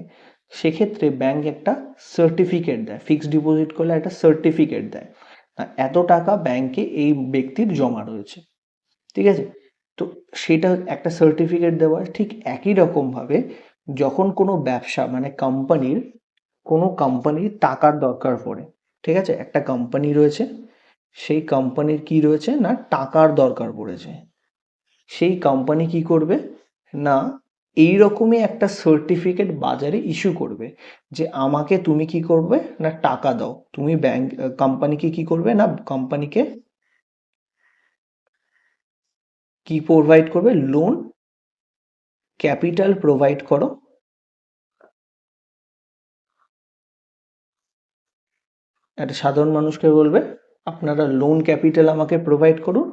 সেক্ষেত্রে ব্যাংক একটা সার্টিফিকেট দেয়, ফিক্সড ডিপোজিট করলে একটা সার্টিফিকেট দেয়, এত টাকা ব্যাংকে এই ব্যক্তির জমা রয়েছে। ঠিক আছে, তো সেটা একটা সার্টিফিকেট দেওয়া। ঠিক একই রকমভাবে যখন কোনো ব্যবসা মানে কোম্পানির টাকার দরকার পড়ে, ঠিক আছে, একটা কোম্পানি রয়েছে, সেই কোম্পানির কি রয়েছে না, টাকার দরকার পড়েছে, সেই কোম্পানি কি করবে না, এইরকমই একটা সার্টিফিকেট বাজারে ইস্যু করবে যে আমাকে তুমি কি করবে না, টাকা দাও। তুমি ব্যাংক কোম্পানিকে কি করবে না, কোম্পানিকে কি প্রোভাইড করবে, লোন ক্যাপিটাল প্রোভাইড করো। একটা সাধারণ মানুষকে বলবে আপনারা লোন ক্যাপিটাল আমাকে প্রোভাইড করুন,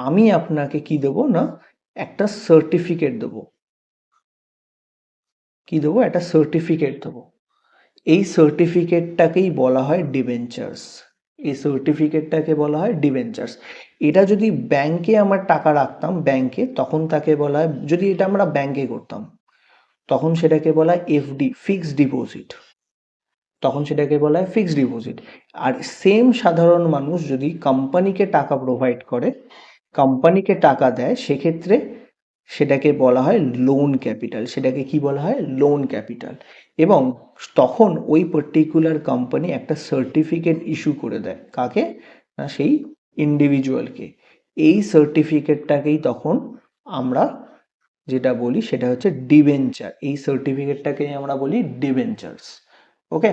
আমি আপনাকে কি দেবো না, একটা সার্টিফিকেট দেবো। কি দেবো, একটা সার্টিফিকেট দেবো। এই সার্টিফিকেটটাকেই বলা হয় ডিবেঞ্চার্স। এই সার্টিফিকেটটাকে বলা হয় ডিবেঞ্চার্স। এটা যদি ব্যাংকে আমার টাকা রাখতাম ব্যাংকে, তখন তাকে বলা হয়, যদি এটা আমরা ব্যাংকে করতাম তখন সেটাকে বলা হয় এফডি, ফিক্সড ডিপোজিট। তখন সেটাকে বলা হয় ফিক্সড ডিপোজিট। আর সেম সাধারণ মানুষ যদি কোম্পানিকে টাকা প্রোভাইড করে, কোম্পানিকে টাকা দেয়, সেক্ষেত্রে সেটাকে বলা হয় লোন ক্যাপিটাল। সেটাকে কি বলা হয়, লোন ক্যাপিটাল। এবং তখন ওই পার্টিকুলার কোম্পানি একটা সার্টিফিকেট ইস্যু করে দেয়, কাকে না, সেই ইন্ডিভিজুয়ালকে। এই সার্টিফিকেটটাকেই তখন আমরা যেটা বলি সেটা হচ্ছে ডিবেঞ্চার। এই সার্টিফিকেটটাকেই আমরা বলি ডিবেঞ্চার্স। ওকে,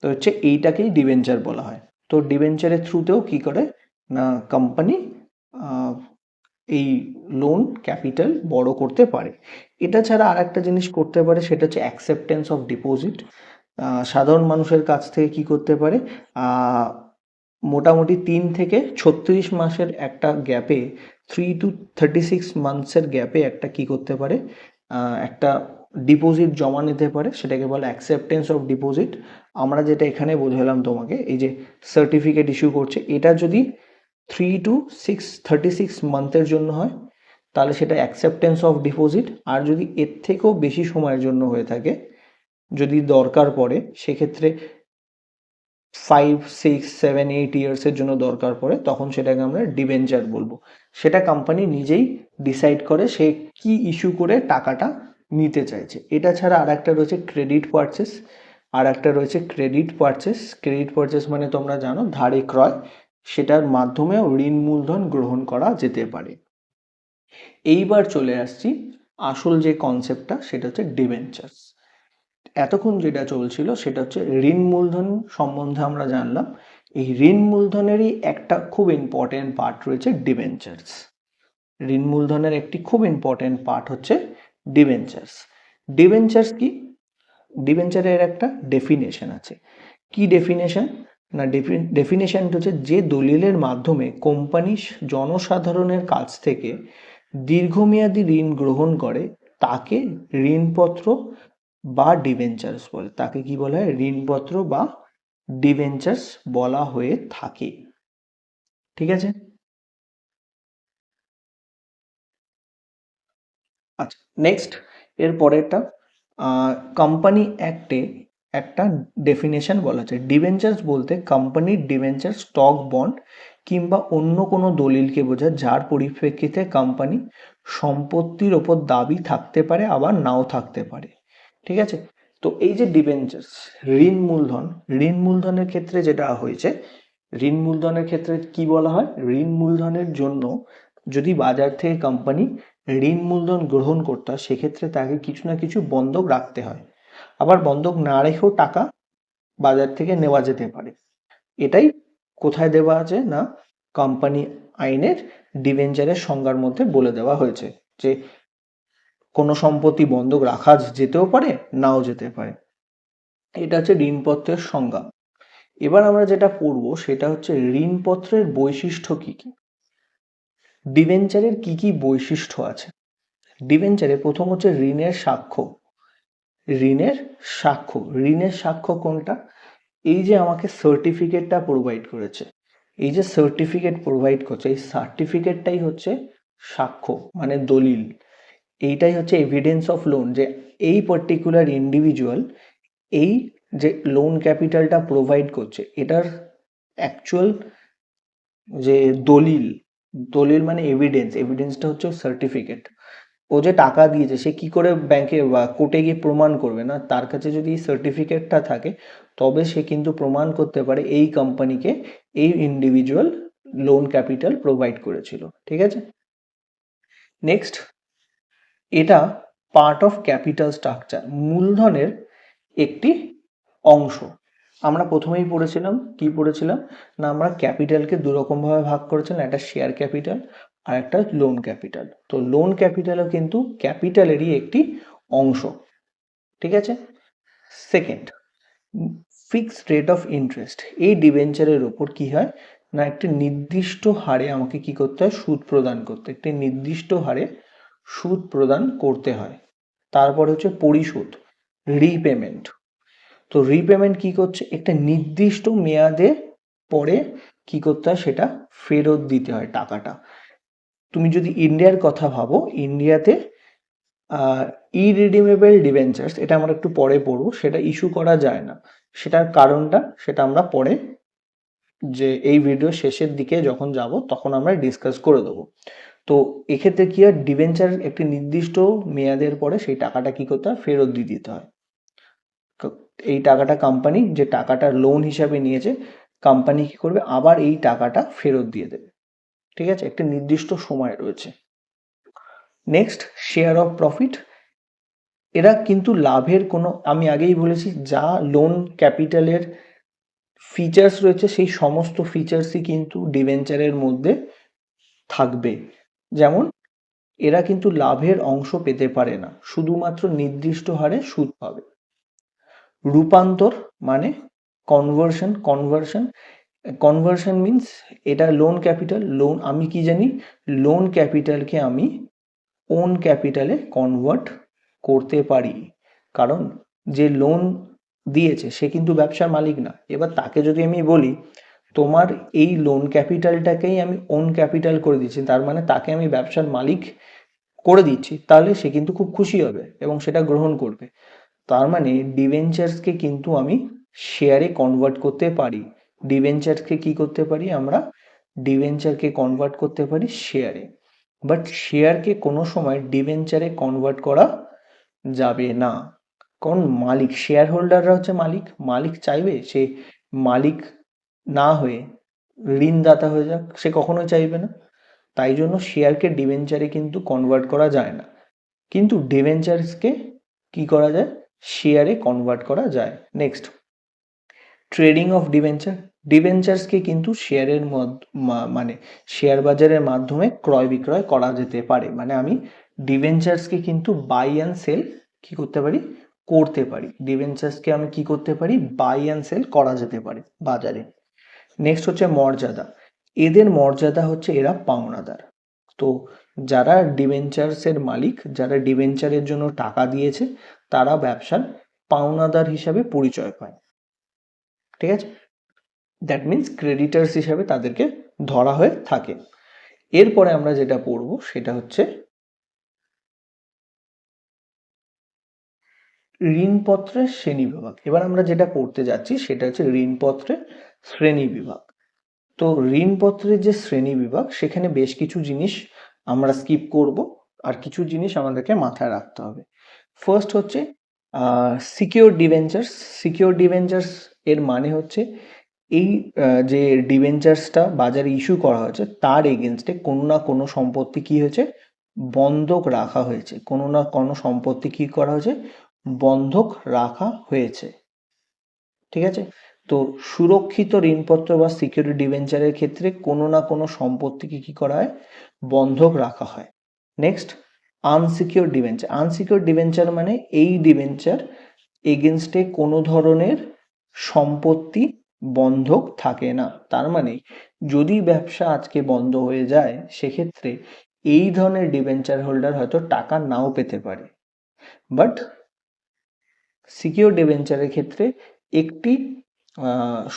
তো হচ্ছে এইটাকেই ডিবেঞ্চার বলা হয়। তো ডিবেঞ্চারের থ্রুতেও কি করে না, কোম্পানি এই লোন ক্যাপিটাল বড় করতে পারে। এটা ছাড়া আর একটা জিনিস করতে পারে, সেটা হচ্ছে অ্যাকসেপ্টেন্স অফ ডিপোজিট। সাধারণ মানুষের কাছ থেকে কি করতে পারে, মোটামুটি 3 থেকে 36 মাসের একটা গ্যাপে, 3 to 36 মান্থসের গ্যাপে একটা কি করতে পারে, একটা ডিপোজিট জমা নিতে পারে, সেটাকে বলে অ্যাকসেপ্টেন্স অফ ডিপোজিট। আমরা যেটা এখানে বোঝালাম তোমাকে, এই যে সার্টিফিকেট ইস্যু করছে, এটা যদি 3 to 36 মান্থের জন্য হয় তাহলে সেটা অ্যাকসেপ্টেন্স অফ ডিপোজিট। আর যদি এর থেকেও বেশি সময়ের জন্য হয়ে থাকে, যদি দরকার পড়ে, সেক্ষেত্রে 5, 6, 7, 8 ইয়ার্সের জন্য দরকার পড়ে, তখন সেটাকে আমরা ডিবেঞ্চার বলবো। সেটা কোম্পানি নিজেই ডিসাইড করে সে কি ইস্যু করে টাকাটা নিতে চাইছে। এটা ছাড়া আর একটা রয়েছে ক্রেডিট পারচেস। আর একটা রয়েছে ক্রেডিট পারচেস মানে তোমরা জানো ধারে ক্রয়, সেটার মাধ্যমেও ঋণ মূলধন গ্রহণ করা যেতে পারে। এইবার চলে আসছি আসল যে কনসেপ্টটা, সেটা হচ্ছে ডিবেঞ্চার্স। এতক্ষণ যেটা চলছিল সেটা হচ্ছে ঋণ মূলধন সম্বন্ধে আমরা জানলাম। এই ঋণ মূলধনেরই একটা খুব ইম্পর্টেন্ট পার্ট রয়েছে ডিবেঞ্চার্স। ঋণ মূলধনের একটি খুব ইম্পর্টেন্ট পার্ট হচ্ছে ডিবেঞ্চার্স। ডিবেঞ্চার্স কি? ডিবেঞ্চারের একটা ডেফিনেশন আছে। কি ডেফিনেশন? না, ডেফিনেশনটা হচ্ছে যে দলিলের মাধ্যমে কোম্পানি জনসাধারণের কাছ থেকে দীর্ঘমেয়াদী ঋণ গ্রহণ করে তাকে ঋণপত্র বা ডিবেঞ্চার্স বলে। তাকে কি বলা হয়? ঋণপত্র বা ডিবেঞ্চার্স বলা হয়ে থাকে। ঠিক আছে? আচ্ছা, নেক্সট এর পরেরটা, কোম্পানি অ্যাক্টে একটা ডেফিনেশন বলা আছে। ডিবেঞ্চার্স বলতে কোম্পানির ডিবেঞ্চার, স্টক, বন্ড কিংবা অন্য কোনো দলিলকে বোঝায় যার পরিপ্রেক্ষিতে কোম্পানি সম্পত্তির ওপর দাবি থাকতে পারে আবার নাও থাকতে পারে। ঠিক আছে? তো এই যে ডিবেঞ্চার্স, ঋণ মূলধন, ঋণ মূলধনের ক্ষেত্রে যেটা হয়েছে, ঋণ মূলধনের ক্ষেত্রে কি বলা হয়? ঋণ মূলধনের জন্য যদি বাজার থেকে কোম্পানি ঋণ মূলধন গ্রহণ করতে হয় সেক্ষেত্রে তাকে কিছু না কিছু বন্ধক রাখতে হয়, আবার বন্ধক না রেখেও টাকা বাজার থেকে নেওয়া যেতে পারে। এটাই কোথায় দেওয়া আছে? না, কোম্পানি আইনের ডিবেঞ্চারের সংজ্ঞার মধ্যে বলে দেওয়া হয়েছে যে কোনো সম্পত্তি বন্ধক রাখা যেতেও পারে, নাও যেতে পারে। এটা হচ্ছে ঋণপত্রের সংজ্ঞা। এবার আমরা যেটা পড়বো সেটা হচ্ছে ঋণপত্রের বৈশিষ্ট্য কি কি। ডিবেঞ্চারের কি কি বৈশিষ্ট্য আছে? ডিবেঞ্চারে প্রথম হচ্ছে ঋণের সাক্ষ্য। ঋণের সাক্ষ্য, ঋণের সাক্ষ্য কোনটা? এই যে আমাকে সার্টিফিকেটটা প্রোভাইড করেছে, এই যে সার্টিফিকেট প্রোভাইড করছে, এই সার্টিফিকেটটাই হচ্ছে সাক্ষ্য, মানে দলিল। এইটাই হচ্ছে এভিডেন্স অফ লোন, যে এই পার্টিকুলার ইন্ডিভিজুয়াল এই যে লোন ক্যাপিটালটা প্রোভাইড করছে এটার অ্যাকচুয়াল যে দলিল, দলিল মানে এভিডেন্স, এভিডেন্সটা হচ্ছে সার্টিফিকেট। ও যে টাকা দিয়েছে সে কি করে ব্যাংকে বা কোর্টে গিয়ে প্রমাণ করবে? না, তার কাছে যদি এই সার্টিফিকেটটা থাকে তবে সে কিন্তু প্রমাণ করতে পারে এই কোম্পানিকে এই ইন্ডিভিজুয়াল লোন ক্যাপিটাল প্রোভাইড করেছিল। ঠিক আছে? নেক্সট, এটা পার্ট অফ ক্যাপিটাল স্ট্রাকচার, মূলধনের একটি অংশ। আমরা প্রথমেই পড়েছিলাম, কি পড়েছিলাম? না, আমরা ক্যাপিটালকে দুরকমভাবে ভাগ করেছিলাম, একটা শেয়ার ক্যাপিটাল আর একটা লোন ক্যাপিটাল। তো লোন ক্যাপিটালও কিন্তু ক্যাপিটালেরই একটি অংশ। ঠিক আছে? Second, fixed rate of interest. এই ডিবেঞ্চারের ওপর কি হয়? না, একটি নির্দিষ্ট হারে আমাকে কি করতে হয়? সুদ প্রদান করতে, একটি নির্দিষ্ট হারে সুদ প্রদান করতে হয়। তারপর হচ্ছে পরিশোধ, রিপেমেন্ট। তো রিপেমেন্ট কি করছে? একটা নির্দিষ্ট মেয়াদে পরে কি করতে হয়? সেটা ফেরত দিতে হয় টাকাটা। তুমি যদি ইন্ডিয়ার কথা ভাবো, ইন্ডিয়াতে ইরিডিমেবল ডিবেঞ্চার্স, এটা আমরা একটু পরে পড়বো, সেটা ইস্যু করা যায় না। সেটার কারণটা সেটা আমরা পরে, যে এই ভিডিও শেষের দিকে যখন যাব তখন আমরা ডিসকাস করে দেবো। তো এক্ষেত্রে কি হয়? ডিবেঞ্চার একটি নির্দিষ্ট মেয়াদের পরে সেই টাকাটা কি করতে হয়? ফেরত দিয়ে দিতে হয়। এই টাকাটা কোম্পানি যে টাকাটা লোন হিসাবে নিয়েছে, কোম্পানি কি করবে? আবার এই টাকাটা ফেরত দিয়ে দেবে। ঠিক আছে? একটা নির্দিষ্ট সময় রয়েছে। Next, share of profit. এরা কিন্তু লাভের কোনো, আমি আগেই বলেছি, যা লোন ক্যাপিটালের ফিচার্স রয়েছে সেই সমস্ত ফিচার্সই কিন্তু ডিবেঞ্চারের মধ্যে থাকবে। যেমন এরা কিন্তু লাভের অংশ পেতে পারে না, শুধুমাত্র নির্দিষ্ট হারে সুদ পাবে। রূপান্তর মানে কনভার্সন, কনভার্সন মিন্স এটা লোন ক্যাপিটাল, লোন আমি কি জানি? লোন ক্যাপিটালকে আমি ওন ক্যাপিটালে কনভার্ট করতে পারি, কারণ যে লোন দিয়েছে সে কিন্তু ব্যবসার মালিক না। এবার তাকে যদি আমি বলি তোমার এই লোন ক্যাপিটালটাকেই আমি ওন ক্যাপিটাল করে দিচ্ছি, তার মানে তাকে আমি ব্যবসার মালিক করে দিচ্ছি, তাহলে সে কিন্তু খুব খুশি হবে এবং সেটা গ্রহণ করবে। তার মানে ডিবেঞ্চার্সকে কিন্তু আমি শেয়ারে কনভার্ট করতে পারি। ডিবেঞ্চারকে কি করতে পারি আমরা? ডিবেঞ্চারকে কনভার্ট করতে পারি শেয়ারে। বাট শেয়ারকে কোনো সময় ডিবেঞ্চারে কনভার্ট করা যাবে না, কারণ মালিক, শেয়ার হোল্ডাররা হচ্ছে মালিক। মালিক চাইবে সে মালিক না হয়ে ঋণদাতা হয়ে যাক? সে কখনোই চাইবে না। তাই জন্য শেয়ারকে ডিবেঞ্চারে কিন্তু কনভার্ট করা যায় না, কিন্তু ডিবেঞ্চার্সকে কি করা যায়? শেয়ারে কনভার্ট করা যায়। Next, trading of debenture. ডিবেঞ্চার্সকে কিন্তু শেয়ারের মানে শেয়ার বাজারের মাধ্যমে ক্রয় বিক্রয় করা যেতে পারে, মানে আমি ডিবেঞ্চার্সকে কিন্তু বাই অ্যান্ড সেল কি করতে পারি, করতে পারি। ডিবেঞ্চার্সকে আমি কি করতে পারি, বাই অ্যান্ড সেল করা যেতে পারে বাজারে। নেক্সট হচ্ছে মর্যাদা। এদের মর্যাদা হচ্ছে এরা পাওনাদার। তো যারা ডিবেঞ্চার্সের মালিক, যারা ডিবেঞ্চারের জন্য টাকা দিয়েছে, তারা ব্যবসার পাওনাদার হিসাবে পরিচয় পায়। ঠিক আছে, দ্যাট মিনস ক্রেডিটার্স হিসাবে তাদেরকে ধরা হয়ে থাকে। এরপরে আমরা যেটা পড়বো সেটা হচ্ছে ঋণপত্রের শ্রেণী বিভাগ। এবার আমরা যেটা পড়তে যাচ্ছি সেটা হচ্ছে ঋণপত্রের শ্রেণী বিভাগ। তো ঋণপত্রের যে শ্রেণী বিভাগ, সেখানে বেশ কিছু জিনিস আমরা স্কিপ করব, আর কিছু জিনিস আমাদেরকে মাথায় রাখতে হবে। ফার্স্ট হচ্ছে সিকিউর ডিবেঞ্চার্স। সিকিউর ডিবেঞ্চার্স এর মানে হচ্ছে এই যে ডিবেঞ্চার্সটা বাজারে ইস্যু করা হয়েছে তার এগেনস্টে কোনো না কোনো সম্পত্তি কি হয়েছে, বন্ধক রাখা হয়েছে। কোনো না কোনো সম্পত্তি কি করা হয়েছে, বন্ধক রাখা হয়েছে। ঠিক আছে, তো সুরক্ষিত ঋণপত্র বা সিকিউরিটি ডিবেঞ্চারের ক্ষেত্রে কোনো না কোনো সম্পত্তিকে কি করা হয়, বন্ধক রাখা হয়। Next, unsecure debenture. Unsecure debenture মানে এই ডিবেঞ্চার এগেনস্টে কোনো ধরনের সম্পত্তি বন্ধক থাকে না। তার মানে যদি ব্যবসা আজকে বন্ধ হয়ে যায়, সেক্ষেত্রে এই ধরনের ডিবেঞ্চার হোল্ডার হয়তো টাকা নাও পেতে পারে। বাট সিকিউর ডিবেঞ্চারের ক্ষেত্রে একটি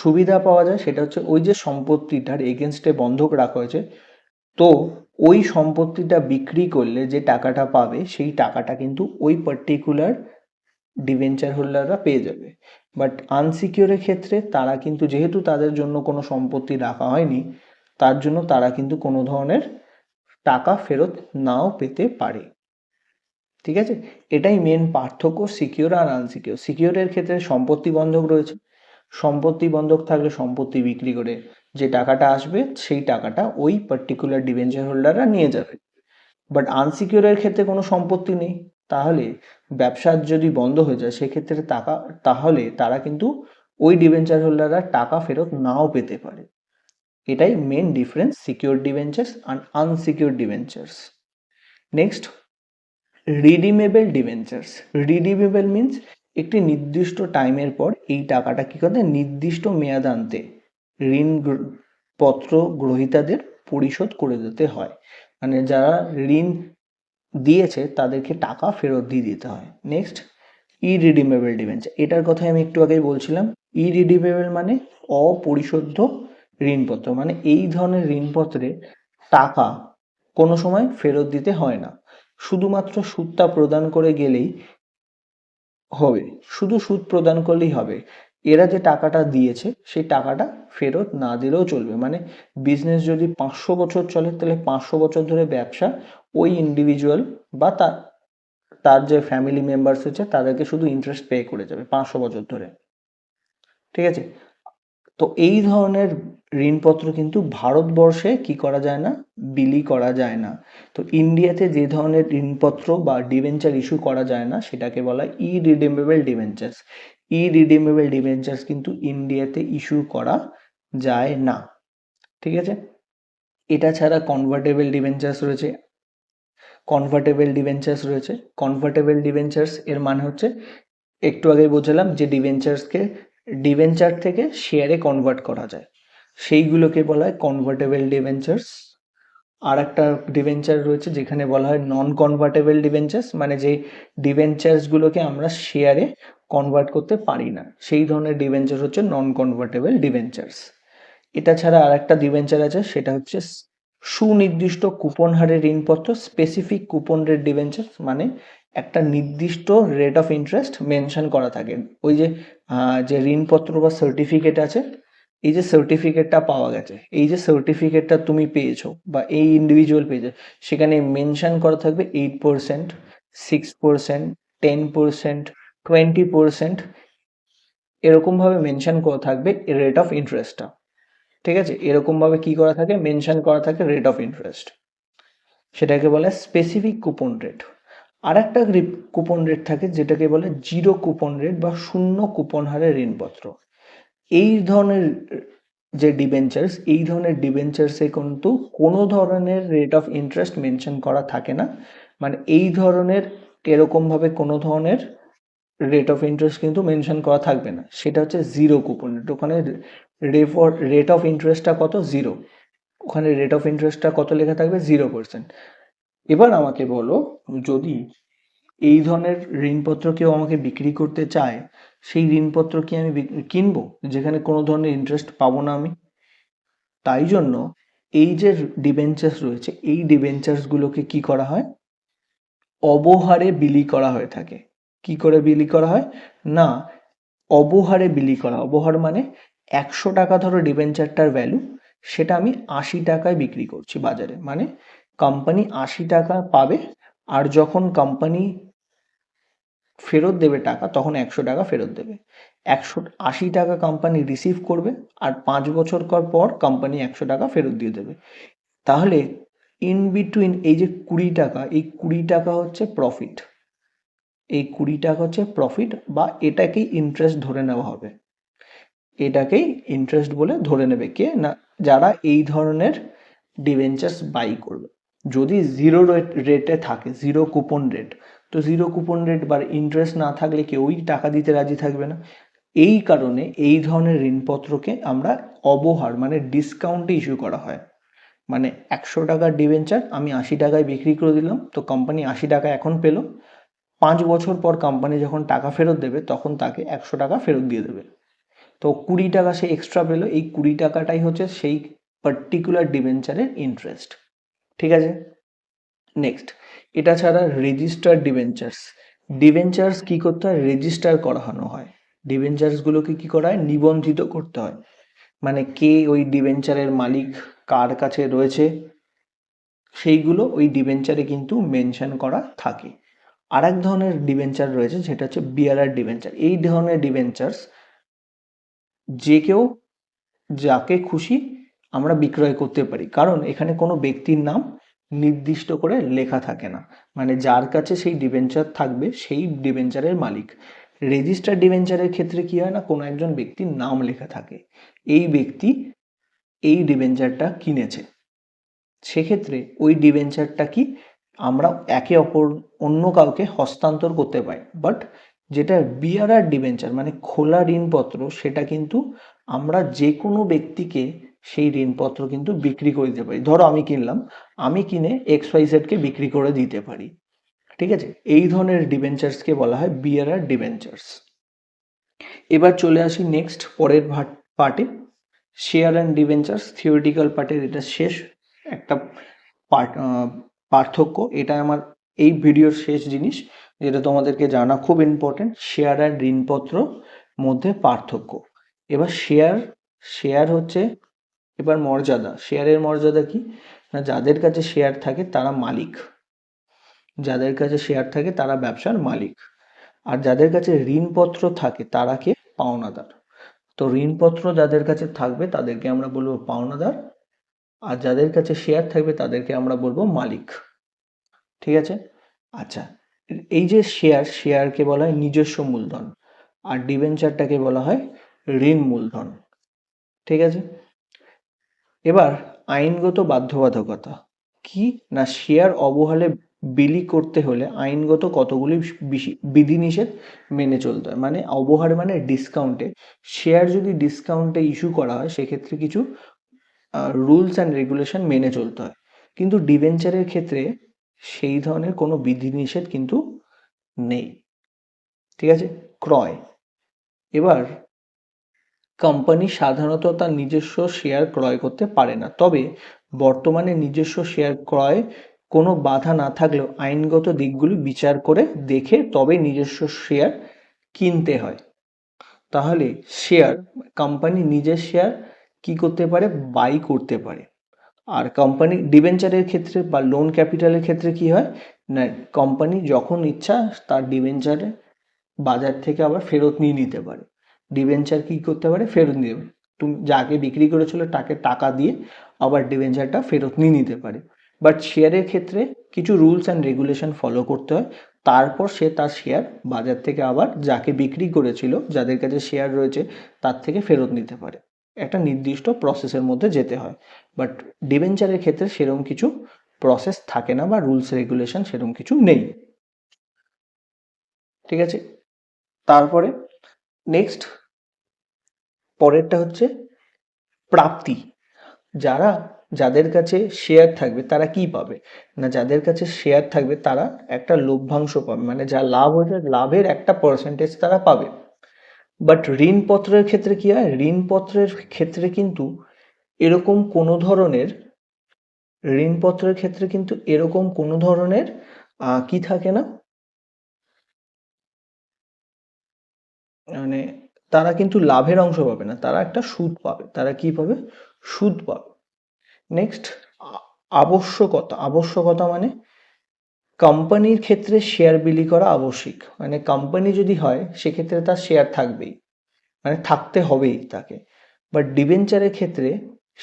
সুবিধা পাওয়া যায়, সেটা হচ্ছে ওই যে সম্পত্তিটার এগেনস্টে বন্ধক রাখা হয়েছে, তো ওই সম্পত্তিটা বিক্রি করলে যে টাকাটা পাবে সেই টাকাটা কিন্তু ওই পার্টিকুলার ডিবেঞ্চার হোল্ডাররা পেয়ে যাবে। বাট আনসিকিউরের ক্ষেত্রে তারা কিন্তু, যেহেতু তাদের জন্য কোনো সম্পত্তি রাখা হয়নি, তার জন্য তারা কিন্তু কোনো ধরনের টাকা ফেরত নাও পেতে পারে। ঠিক আছে, এটাই মেন পার্থক্য সিকিউর আর আনসিকিউর। সিকিউরের ক্ষেত্রে সম্পত্তি বন্ধক রয়েছে, সম্পত্তি বন্ধক থাকলে সম্পত্তি বিক্রি করে যে টাকাটা আসবে সেই টাকাটা ওই পার্টিকুলার ডিবেঞ্চার হোল্ডাররা নিয়ে যাবে। বাট আনসিকিউরের ক্ষেত্রে কোনো সম্পত্তি নেই, তাহলে ব্যবসা যদি বন্ধ হয়ে যায় সেক্ষেত্রে তাহলে তারা কিন্তু ওই ডিবেঞ্চার হোল্ডাররা টাকা ফেরত নাও পেতে পারে। এটাই মেন ডিফারেন্স সিকিউর ডিবেঞ্চার্স আর unsecure debentures. Next, redeemable debentures. Redeemable means একটি নির্দিষ্ট টাইমের পর এই টাকাটা কি করতে, নির্দিষ্ট মেয়াদান্তে ঋণ পত্র গ্রহীতাদের পরিশোধ করে দিতে হয়। মানে যারা ঋণ দিয়েছে তাদেরকে টাকা ফেরত দিয়ে দিতে হয়। Next, irredeemable debenture. এটার কথাই আমি একটু আগেই বলছিলাম। ইরিডিমেবল মানে অপরিশোধ্য ঋণপত্র, মানে এই ধরনের ঋণপত্রে টাকা কোনো সময় ফেরত দিতে হয় না, শুধুমাত্র সুদটা প্রদান করে গেলেই হবে, শুধু সুদ প্রদান করলেই হবে। এরা যে টাকাটা দিয়েছে সেই টাকাটা ফেরত না দিলেও চলবে। মানে বিজনেস যদি 500 বছর চলে, তাহলে 500 বছর ধরে ব্যবসা ওই ইন্ডিভিজুয়াল বা তার যে ফ্যামিলি মেম্বার্স হচ্ছে তাদেরকে শুধু ইন্টারেস্ট পে করে যাবে 500 বছর ধরে। ঠিক আছে, তো এই ধরনের ঋণপত্র কিন্তু ভারতবর্ষে কি করা যায় না, বিলি করা যায় না। তো ইন্ডিয়াতে যে ধরনের ঋণপত্র বা ডিবেঞ্চার ইস্যু করা যায় না সেটাকে বলা হয় ইরিডিমেবল ডিবেঞ্চার্স। ইরিডিমেবল ডিবেঞ্চার্স কিন্তু ইন্ডিয়াতে ইস্যু করা যায় না। ঠিক আছে, এটা ছাড়া কনভার্টেবল ডিবেঞ্চার্স রয়েছে। কনভার্টেবল ডিবেঞ্চার্স রয়েছে। কনভার্টেবল ডিবেঞ্চার্স এর মানে হচ্ছে, একটু আগে বোঝালাম যে ডিবেঞ্চার্সকে ডিবেঞ্চার থেকে শেয়ারে কনভার্ট করা যায়, সেইগুলোকে বলা হয় কনভার্টেবল ডিবেঞ্চার্স। আর একটা ডিবেঞ্চার রয়েছে যেখানে বলা হয় নন কনভার্টেবল ডিবেঞ্চার্স, মানে যে ডিবেঞ্চার্সগুলোকে আমরা শেয়ারে কনভার্ট করতে পারি না, সেই ধরনের ডিবেঞ্চার হচ্ছে নন কনভার্টেবল ডিবেঞ্চার্স। এটা ছাড়া আর একটা ডিবেঞ্চার আছে, সেটা হচ্ছে সুনির্দিষ্ট কুপন হারের ঋণপত্র, স্পেসিফিক কুপন রেট ডিবেঞ্চার। মানে একটা নির্দিষ্ট রেট অফ ইন্টারেস্ট মেনশন করা থাকে। ওই যে যে ঋণপত্র বা সার্টিফিকেট আছে, এই যে সার্টিফিকেটটা পাওয়া গেছে, এই যে সার্টিফিকেটটা তুমি পেয়েছো বা এই ইন্ডিভিজুয়াল পেয়েছে, সেখানে মেনশন করা থাকবে 8%, 6%, 10%, 20%, এরকমভাবে মেনশন করা থাকবে রেট অফ ইন্টারেস্টটা। ঠিক আছে, এরকমভাবে কি করা থাকে, মেনশন করা থাকে রেট অফ ইন্টারেস্ট, সেটাকে বলে স্পেসিফিক কুপন রেট। আর একটা কুপন রেট থাকে যেটাকে বলে জিরো কুপন রেট বা শূন্য কুপন হারের ঋণপত্র। এই ধরনের যে ডিবেঞ্চার্স, এই ধরনের ডিবেঞ্চার্সে কিন্তু কোনো ধরনের রেট অফ ইন্টারেস্ট মেনশন করা থাকে না। মানে এই ধরনের এরকমভাবে কোনো ধরনের রেট অফ ইন্টারেস্ট কিন্তু মেনশন করা থাকবে না, সেটা হচ্ছে জিরো কুপন রেট। ওখানে রেট অফ ইন্টারেস্টটা কত? জিরো। ওখানে রেট অফ ইন্টারেস্টটা কত লেখা থাকবে? 0%। এবার আমাকে বলো, যদি এই ধরনের ঋণপত্র কেউ আমাকে বিক্রি করতে চায়, সেই ঋণপত্র কি আমি কিনবো যেখানে কোনো ধরনের ইন্টারেস্ট পাবো না আমি? তাই জন্য এই যে ডিবেঞ্চার্স রয়েছে, এই ডিবেঞ্চার্সগুলোকে কি করা হয়? অবহারে বিলি করা হয়ে থাকে। কি করে বিলি করা হয়? না, অবহারে বিলি করা। অবহার মানে 100 টাকা ধরো ডিবেঞ্চারটার ভ্যালু, সেটা আমি 80 টাকায় বিক্রি করছি বাজারে। মানে কোম্পানি 80 টাকা পাবে, আর যখন কোম্পানি ফেরত দেবে টাকা, তখন 100 টাকা ফেরত দেবে। 80 টাকা কোম্পানি রিসিভ করবে, আর 5 বছর পর কোম্পানি 100 টাকা ফেরত দিয়ে দেবে। তাহলে ইন বিটুইন এই যে 20 টাকা, এই 20 টাকা হচ্ছে প্রফিট। এই 20 টাকা হচ্ছে প্রফিট, বা এটাকেই ইন্টারেস্ট ধরে নেওয়া হবে। এটাকেই ইন্টারেস্ট বলে ধরে নেবে কে? না, যারা এই ধরনের ডিবেঞ্চার্স বাই করবে। যদি জিরো রেটে থাকে, জিরো কুপন রেট, তো জিরো কুপন রেট বা ইন্টারেস্ট না থাকলে কেউই টাকা দিতে রাজি থাকবে না। এই কারণে এই ধরনের ঋণপত্রকে আমরা অবহার মানে ডিসকাউন্টে ইস্যু করা হয়। মানে 100 টাকার ডিবেঞ্চার আমি 80 টাকায় বিক্রি করে দিলাম, তো কোম্পানি 80 টাকা এখন পেলো। 5 বছর পর কোম্পানি যখন টাকা ফেরত দেবে, তখন তাকে 100 টাকা ফেরত দিয়ে দেবে। তো 20 টাকা সে এক্সট্রা পেলো। এই 20 টাকাটাই হচ্ছে সেই পার্টিকুলার ডিবেঞ্চারের ইন্টারেস্ট। ঠিক আছে? নেক্সট, এটা ছাড়া রেজিস্টার্ড ডিবেঞ্চার্স। ডিবেঞ্চার্স কি করতে হয়? রেজিস্টার করানো হয়। ডিবেঞ্চার্সগুলোকে কি করা হয়? নিবন্ধিত করতে হয়। মানে কে ওই ডিবেঞ্চারের মালিক, কার কাছে রয়েছে, সেইগুলো ওই ডিবেঞ্চারে কিন্তু মেনশন করা থাকে। আর এক ধরনের ডিবেঞ্চার রয়েছে, সেটা হচ্ছে বিয়ারার ডিবেঞ্চার। এই ধরনের ডিবেঞ্চার্স যে কেউ যাকে খুশি আমরা বিক্রয় করতে পারি, কারণ এখানে কোনো ব্যক্তির নাম নির্দিষ্ট করে লেখা থাকে না। মানে যার কাছে সেই ডিবেঞ্চার থাকবে সেই ডিবেঞ্চারের মালিক। রেজিস্টার্ড ডিবেঞ্চারের ক্ষেত্রে কি হয় না, কোনো একজন ব্যক্তির নাম লেখা থাকে, এই ব্যক্তি এই ডিবেঞ্চারটা কিনেছে। সেক্ষেত্রে ওই ডিবেঞ্চারটা কি আমরা একে অপর অন্য কাউকে হস্তান্তর করতে পারি। বাট যেটা বিয়ারার ডিবেঞ্চার মানে খোলা ঋণপত্র, সেটা কিন্তু আমরা যে কোনো ব্যক্তিকে সেই ঋণপত্র কিন্তু বিক্রি করে দিতে পারি। ধরো আমি কিনলাম, আমি কিনে XYZ-কে বিক্রি করে দিতে পারি। ঠিক আছে? এই ধরনের ডিবেঞ্চার্সকে বলা হয় বিয়ারার ডিবেঞ্চার্স। এবার চলে আসি নেক্সট পরের পার্টে, শেয়ার অ্যান্ড ডিবেঞ্চার্স। থিওরিটিক্যাল পার্টের এটা শেষ একটা পার্থক্য। এটা আমার এই ভিডিওর শেষ জিনিস, যেটা তোমাদেরকে জানা খুব ইম্পর্টেন্ট। শেয়ার আর ঋণপত্র মধ্যে পার্থক্য। এবার শেয়ার হচ্ছে এবার মর্যাদা। শেয়ারের মর্যাদা কি না, যাদের কাছে শেয়ার থাকে তারা মালিক, যাদের কাছে শেয়ার থাকে তারা ব্যবসার মালিক। আর যাদের কাছে ঋণপত্র থাকে তারা কে? পাওনাদার। তো ঋণপত্র যাদের কাছে থাকবে তাদেরকে আমরা বলবো পাওনাদার, আর যাদের কাছে শেয়ার থাকবে তাদেরকে আমরা বলবো মালিক। ঠিক আছে? আচ্ছা, এই যে শেয়ারকে বলা হয় নিজস্ব মূলধন, আর ডিবেঞ্চারটাকে বলা হয় ঋণ মূলধন। ঠিক আছে? এবার আইনগত বাধ্যবাধকতা কি না, শেয়ার অবহালে বিলি করতে হলে আইনগত কতগুলি বিধিনিষেধ মেনে চলতে হয়। মানে অবহার মানে ডিসকাউন্টে, শেয়ার যদি ডিসকাউন্টে ইস্যু করা হয় সেক্ষেত্রে কিছু রুলস অ্যান্ড রেগুলেশন মেনে চলতে হয়। কিন্তু ডিবেঞ্চারের ক্ষেত্রে সেই ধরনের কোনো বিধিনিষেধ কিন্তু নেই। ঠিক আছে? ক্রয়। এবার কোম্পানি সাধারণত তার নিজস্ব শেয়ার ক্রয় করতে পারে না, তবে বর্তমানে নিজস্ব শেয়ার ক্রয়ে কোনো বাধা না থাকলেও আইনগত দিকগুলি বিচার করে দেখে তবে নিজস্ব শেয়ার কিনতে হয়। তাহলে কোম্পানি নিজের শেয়ার কি করতে পারে? বাই করতে পারে। আর কোম্পানি ডিবেঞ্চারের ক্ষেত্রে বা লোন ক্যাপিটালের ক্ষেত্রে কি হয় না, কোম্পানি যখন ইচ্ছা তার ডিবেঞ্চারে বাজার থেকে আবার ফেরত নিয়ে নিতে পারে। ডিবেঞ্চার কি করতে পারে? ফেরত নিতে পারে। তুমি যাকে বিক্রি করেছিল তাকে টাকা দিয়ে আবার ডিবেঞ্চারটা ফেরত নিয়ে নিতে পারে। বাট শেয়ারের ক্ষেত্রে কিছু রুলস অ্যান্ড রেগুলেশন ফলো করতে হয়, তারপর সে তার শেয়ার বাজার থেকে আবার যাকে বিক্রি করেছিল, যাদের কাছে শেয়ার রয়েছে, তার থেকে ফেরত নিতে পারে। একটা নির্দিষ্ট প্রসেসের মধ্যে যেতে হয়। বাট ডিবেঞ্চারের ক্ষেত্রে সেরকম কিছু প্রসেস থাকে না বা রুলস রেগুলেশন সেরকম কিছু নেই। ঠিক আছে, তারপরে নেক্সট পরেরটা হচ্ছে প্রাপ্তি। যাদের কাছে শেয়ার থাকবে তারা কি পাবে না, যাদের কাছে শেয়ার থাকবে তারা একটা লভ্যাংশ পাবে, মানে যা লাভ হয়েছে লাভের একটা পার্সেন্টেজ তারা পাবে। বাট ঋণপত্রের ক্ষেত্রে কি হয়, ঋণপত্রের ক্ষেত্রে কিন্তু এরকম কোনো ধরনের ঋণপত্রের ক্ষেত্রে কিন্তু এরকম কোনো ধরনের কি থাকে না, মানে তারা কিন্তু লাভের অংশ পাবে না, তারা একটা সুদ পাবে। তারা কি পাবে, সুদ পাবে। নেক্সট আবশ্যকতা মানে কোম্পানির ক্ষেত্রে শেয়ার বিলি করা আবশ্যিক, মানে কোম্পানি যদি হয় সেক্ষেত্রে তার শেয়ার থাকবেই, মানে থাকতে হবেই তাকে। বাট ডিবেঞ্চারের ক্ষেত্রে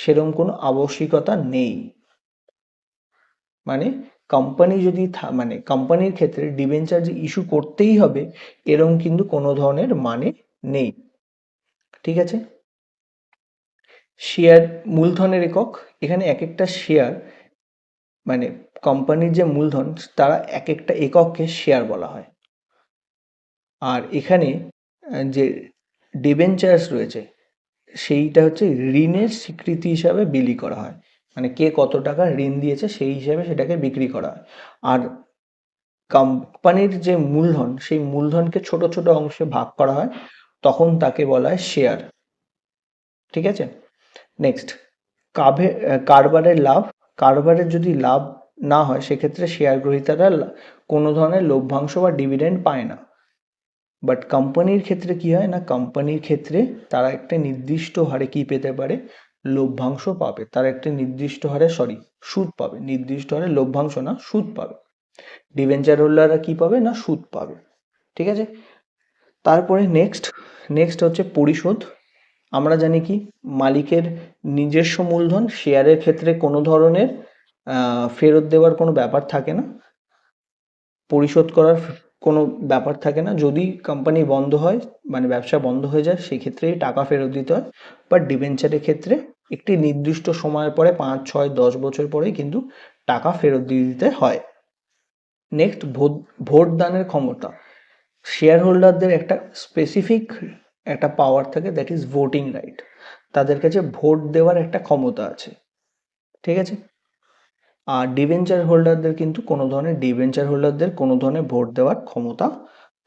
সেরকম কোনো আবশ্যিকতা নেই, মানে কোম্পানি যদি মানে কোম্পানির ক্ষেত্রে ডিবেঞ্চার যে ইস্যু করতেই হবে এরকম কিন্তু কোনো ধরনের মানে নেই। ঠিক আছে, শেয়ার মূলধনের একক, এখানে এক একটা শেয়ার মানে কোম্পানির যে মূলধন তারা এক একটা একককে শেয়ার বলা হয়। আর এখানে যে ডিবেঞ্চার্স রয়েছে সেইটা হচ্ছে ঋণের স্বীকৃতি হিসাবে বিলি করা হয়, মানে কে কত টাকা ঋণ দিয়েছে সেই হিসাবে সেটাকে বিক্রি করা হয়। আর কোম্পানির যে মূলধন সেই মূলধনকে ছোট ছোট অংশে ভাগ করা হয়, তখন তাকে বলা হয় শেয়ার। ঠিক আছে, নেক্সট কারবারের লাভ। কারবারের যদি লাভ না হয় সেক্ষেত্রে শেয়ার গ্রহীতারা কোনো ধরনের লভ্যাংশ বা ডিভিডেন্ড পায় না। বাট কোম্পানির ক্ষেত্রে কি হয় না, কোম্পানির ক্ষেত্রে তারা একটা নির্দিষ্ট হারে কি পেতে পারে, লভ্যাংশ পাবে। তারা একটা নির্দিষ্ট হারে সুদ পাবে, নির্দিষ্ট হারে লভ্যাংশ না সুদ পাবে। ডিবেঞ্চার হোল্ডাররা কি পাবে না, সুদ পাবে। ঠিক আছে, তারপরে নেক্সট হচ্ছে পরিশোধ। আমরা জানি কি মালিকের নিজস্ব মূলধন শেয়ারের ক্ষেত্রে কোনো ধরনের ফেরত দেওয়ার কোনো ব্যাপার থাকে না, পরিশোধ করার কোনো ব্যাপার থাকে না। যদি কোম্পানি বন্ধ হয় মানে ব্যবসা বন্ধ হয়ে যায় সেক্ষেত্রেই টাকা ফেরত দিতে হয়। বাট ডিবেঞ্চারের ক্ষেত্রে একটি নির্দিষ্ট সময়ের পরে 5, 6, 10 বছর পরেই কিন্তু টাকা ফেরত দিয়ে দিতে হয়। নেক্সট ভোট দানের ক্ষমতা। শেয়ার হোল্ডারদের একটা স্পেসিফিক একটা পাওয়ার থাকে, দ্যাট ইজ ভোটিং রাইট। তাদের কাছে ভোট দেওয়ার একটা ক্ষমতা আছে। ঠিক আছে, আর ডিবেঞ্চার হোল্ডারদের কোনো ধরনের ভোট দেওয়ার ক্ষমতা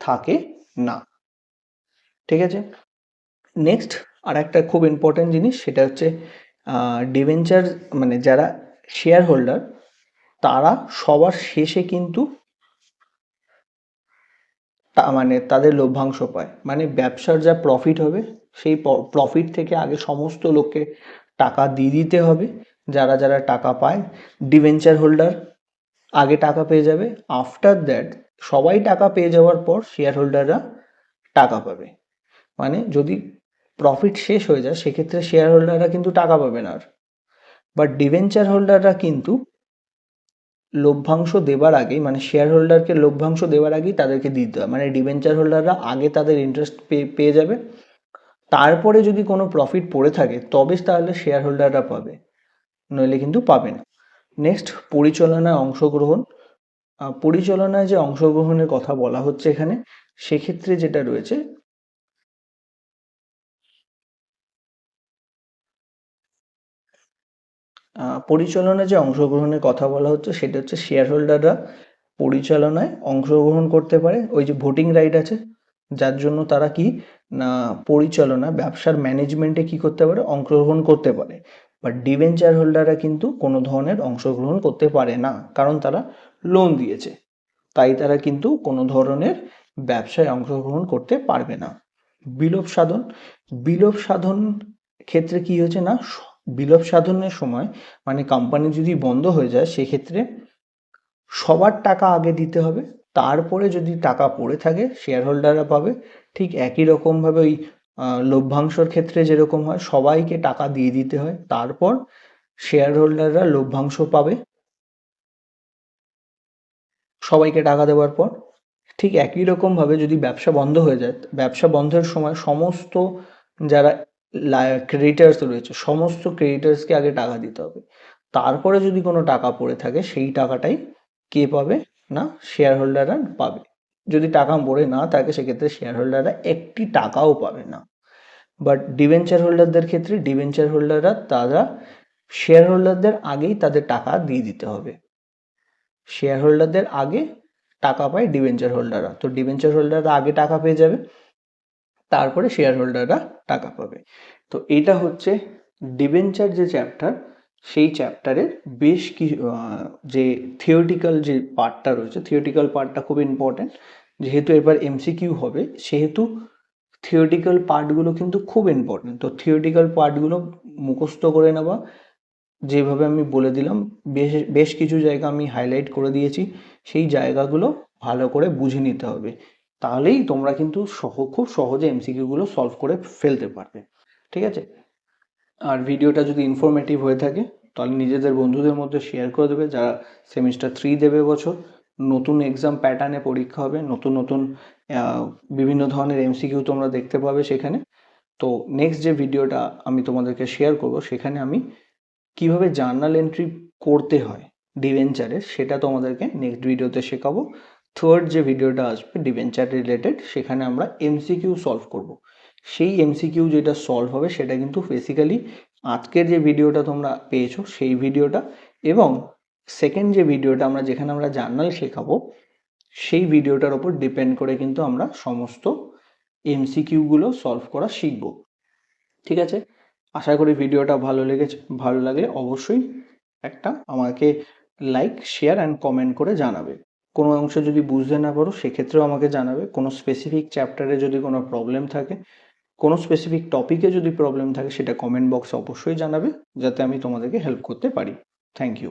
থাকে না। ঠিক আছে, নেক্সট আর একটা খুব ইম্পর্টেন্ট জিনিস, সেটা হচ্ছে ডিবেঞ্চার মানে যারা শেয়ার হোল্ডার তারা সবার শেষে কিন্তু মানে তাদের লভ্যাংশ পায়, মানে ব্যবসার যা প্রফিট হবে সেই প্রফিট থেকে আগে সমস্ত লোককে টাকা দিয়ে দিতে হবে। যারা যারা টাকা পায় ডিবেঞ্চার হোল্ডার আগে টাকা পেয়ে যাবে, আফটার দ্যাট সবাই টাকা পেয়ে যাওয়ার পর শেয়ার হোল্ডাররা টাকা পাবে। মানে যদি প্রফিট শেষ হয়ে যায় সেক্ষেত্রে শেয়ার হোল্ডাররা কিন্তু টাকা পাবে না আর। বাট ডিবেঞ্চার হোল্ডাররা কিন্তু লভ্যাংশ দেবার আগেই, মানে শেয়ার হোল্ডারকে লভ্যাংশ দেওয়ার আগেই তাদেরকে দিতে হয়, মানে ডিবেঞ্চার হোল্ডাররা আগে তাদের ইন্টারেস্ট পেয়ে যাবে, তারপরে যদি কোনো প্রফিট পড়ে থাকে তবে তাহলে শেয়ার হোল্ডাররা পাবে, নইলে কিন্তু পাবে না। নেক্সট পরিচালনায় অংশগ্রহণ। পরিচালনায় যে অংশগ্রহণের কথা বলা হচ্ছে এখানে, সেক্ষেত্রে যেটা রয়েছে পরিচালনায় যে অংশগ্রহণের কথা বলা হচ্ছে সেটা হচ্ছে শেয়ার হোল্ডাররা পরিচালনায় অংশগ্রহণ করতে পারে, ওই যে ভোটিং রাইট আছে যার জন্য তারা কি না পরিচালনা ব্যবসার ম্যানেজমেন্টে কি করতে পারে, অংশগ্রহণ করতে পারে। বাট ডিবেঞ্চার হোল্ডাররা কিন্তু কোনো ধরনের অংশগ্রহণ করতে পারে না, কারণ তারা লোন দিয়েছে, তাই তারা কিন্তু কোনো ধরনের ব্যবসায় অংশগ্রহণ করতে পারবে না। বিলোপ সাধন ক্ষেত্রে কি হয়েছে না, বিলোপ সাধনের সময় মানে কোম্পানি যদি বন্ধ হয়ে যায় সেক্ষেত্রে সবার টাকা আগে দিতে হবে, তারপরে যদি টাকা পড়ে থাকে শেয়ার হোল্ডাররা পাবে। ঠিক একই রকমভাবে ওই লভ্যাংশর ক্ষেত্রে যেরকম হয় সবাইকে টাকা দিয়ে দিতে হয়, তারপর শেয়ার হোল্ডাররা লভ্যাংশ পাবে সবাইকে টাকা দেওয়ার পর। ঠিক একই রকমভাবে যদি ব্যবসা বন্ধ হয়ে যায়, ব্যবসা বন্ধের সময় সমস্ত যারা ক্রেডিটার্স রয়েছে, সমস্ত ক্রেডিটার্সকে আগে টাকা দিতে হবে। তারপরে যদি কোনো টাকা পড়ে থাকে সেই টাকাটাই কে পাবে না শেয়ার হোল্ডাররা পাবে। যদি টাকা পড়ে না থাকে সেক্ষেত্রে শেয়ার হোল্ডাররা একটি টাকাও পাবে না। বাট ডিবেঞ্চার হোল্ডারদের ক্ষেত্রে ডিবেঞ্চার হোল্ডাররা তারা শেয়ার হোল্ডারদের আগেই তাদের টাকা দিয়ে দিতে হবে। শেয়ার হোল্ডারদের আগে টাকা পায় ডিবেঞ্চার হোল্ডাররা, তো ডিবেঞ্চার হোল্ডাররা আগে টাকা পেয়ে যাবে, তারপরে শেয়ার হোল্ডাররা টাকা পাবে। তো এটা হচ্ছে ডিবেঞ্চার যে চ্যাপ্টার, সেই চ্যাপ্টারের বেশ কিছু যে থিওরিটিক্যাল যে পার্টটা রয়েছে, থিওরিটিক্যাল পার্টটা খুব ইম্পর্টেন্ট। যেহেতু এবার এমসিকিউ হবে সেহেতু থিওরিটিক্যাল পার্টগুলো কিন্তু খুব ইম্পর্টেন্ট। তো থিওরিটিক্যাল পার্টগুলো মুখস্থ করে নেওয়া, যেভাবে আমি বলে দিলাম বেশ বেশ কিছু জায়গা আমি হাইলাইট করে দিয়েছি, সেই জায়গাগুলো ভালো করে বুঝে নিতে হবে, তাহলেই তোমরা কিন্তু খুব সহজে এমসিকিউগুলো সলভ করে ফেলতে পারবে। ঠিক আছে? আর ভিডিওটা যদি ইনফরমেটিভ হয়ে থাকে তাহলে নিজেদের বন্ধুদের মধ্যে শেয়ার করে দেবে, যারা সেমিস্টার 3 দেবে বছর। নতুন এক্সাম প্যাটার্নে পরীক্ষা হবে, নতুন নতুন বিভিন্ন ধরনের এমসিকিউ তোমরা দেখতে পাবে সেখানে। তো নেক্সট যে ভিডিওটা আমি তোমাদেরকে শেয়ার করব সেখানে আমি কিভাবে জার্নাল এন্ট্রি করতে হয় ডিবেঞ্চারের, সেটা তোমাদেরকে নেক্সট ভিডিওতে শেখাবো। থার্ড যে ভিডিওটা আসবে ডিবেঞ্চার রিলেটেড, সেখানে আমরা এমসিকিউ সলভ করব। সেই এমসিকিউ যেটা সলভ হবে সেটা কিন্তু বেসিক্যালি আজকের যে ভিডিওটা তোমরা পেয়েছো সেই ভিডিওটা, এবং সেকেন্ড যে ভিডিওটা আমরা যেখানে আমরা জার্নাল শেখাবো সেই ভিডিওটার ওপর ডিপেন্ড করে কিন্তু আমরা সমস্ত এমসিকিউগুলো সলভ করা শিখব। ঠিক আছে? আশা করি ভিডিওটা ভালো লেগেছে। ভালো লাগলে অবশ্যই একটা আমাকে লাইক, শেয়ার অ্যান্ড কমেন্ট করে জানাবে। কোনো অংশ যদি বুঝতে না পারো সেক্ষেত্রেও আমাকে জানাবে। কোনো স্পেসিফিক চ্যাপ্টারে যদি কোনো প্রবলেম থাকে, কোনো স্পেসিফিক টপিকে যদি প্রবলেম থাকে সেটা কমেন্ট বক্সে অবশ্যই জানাবে, যাতে আমি তোমাদেরকে হেল্প করতে পারি। Thank you.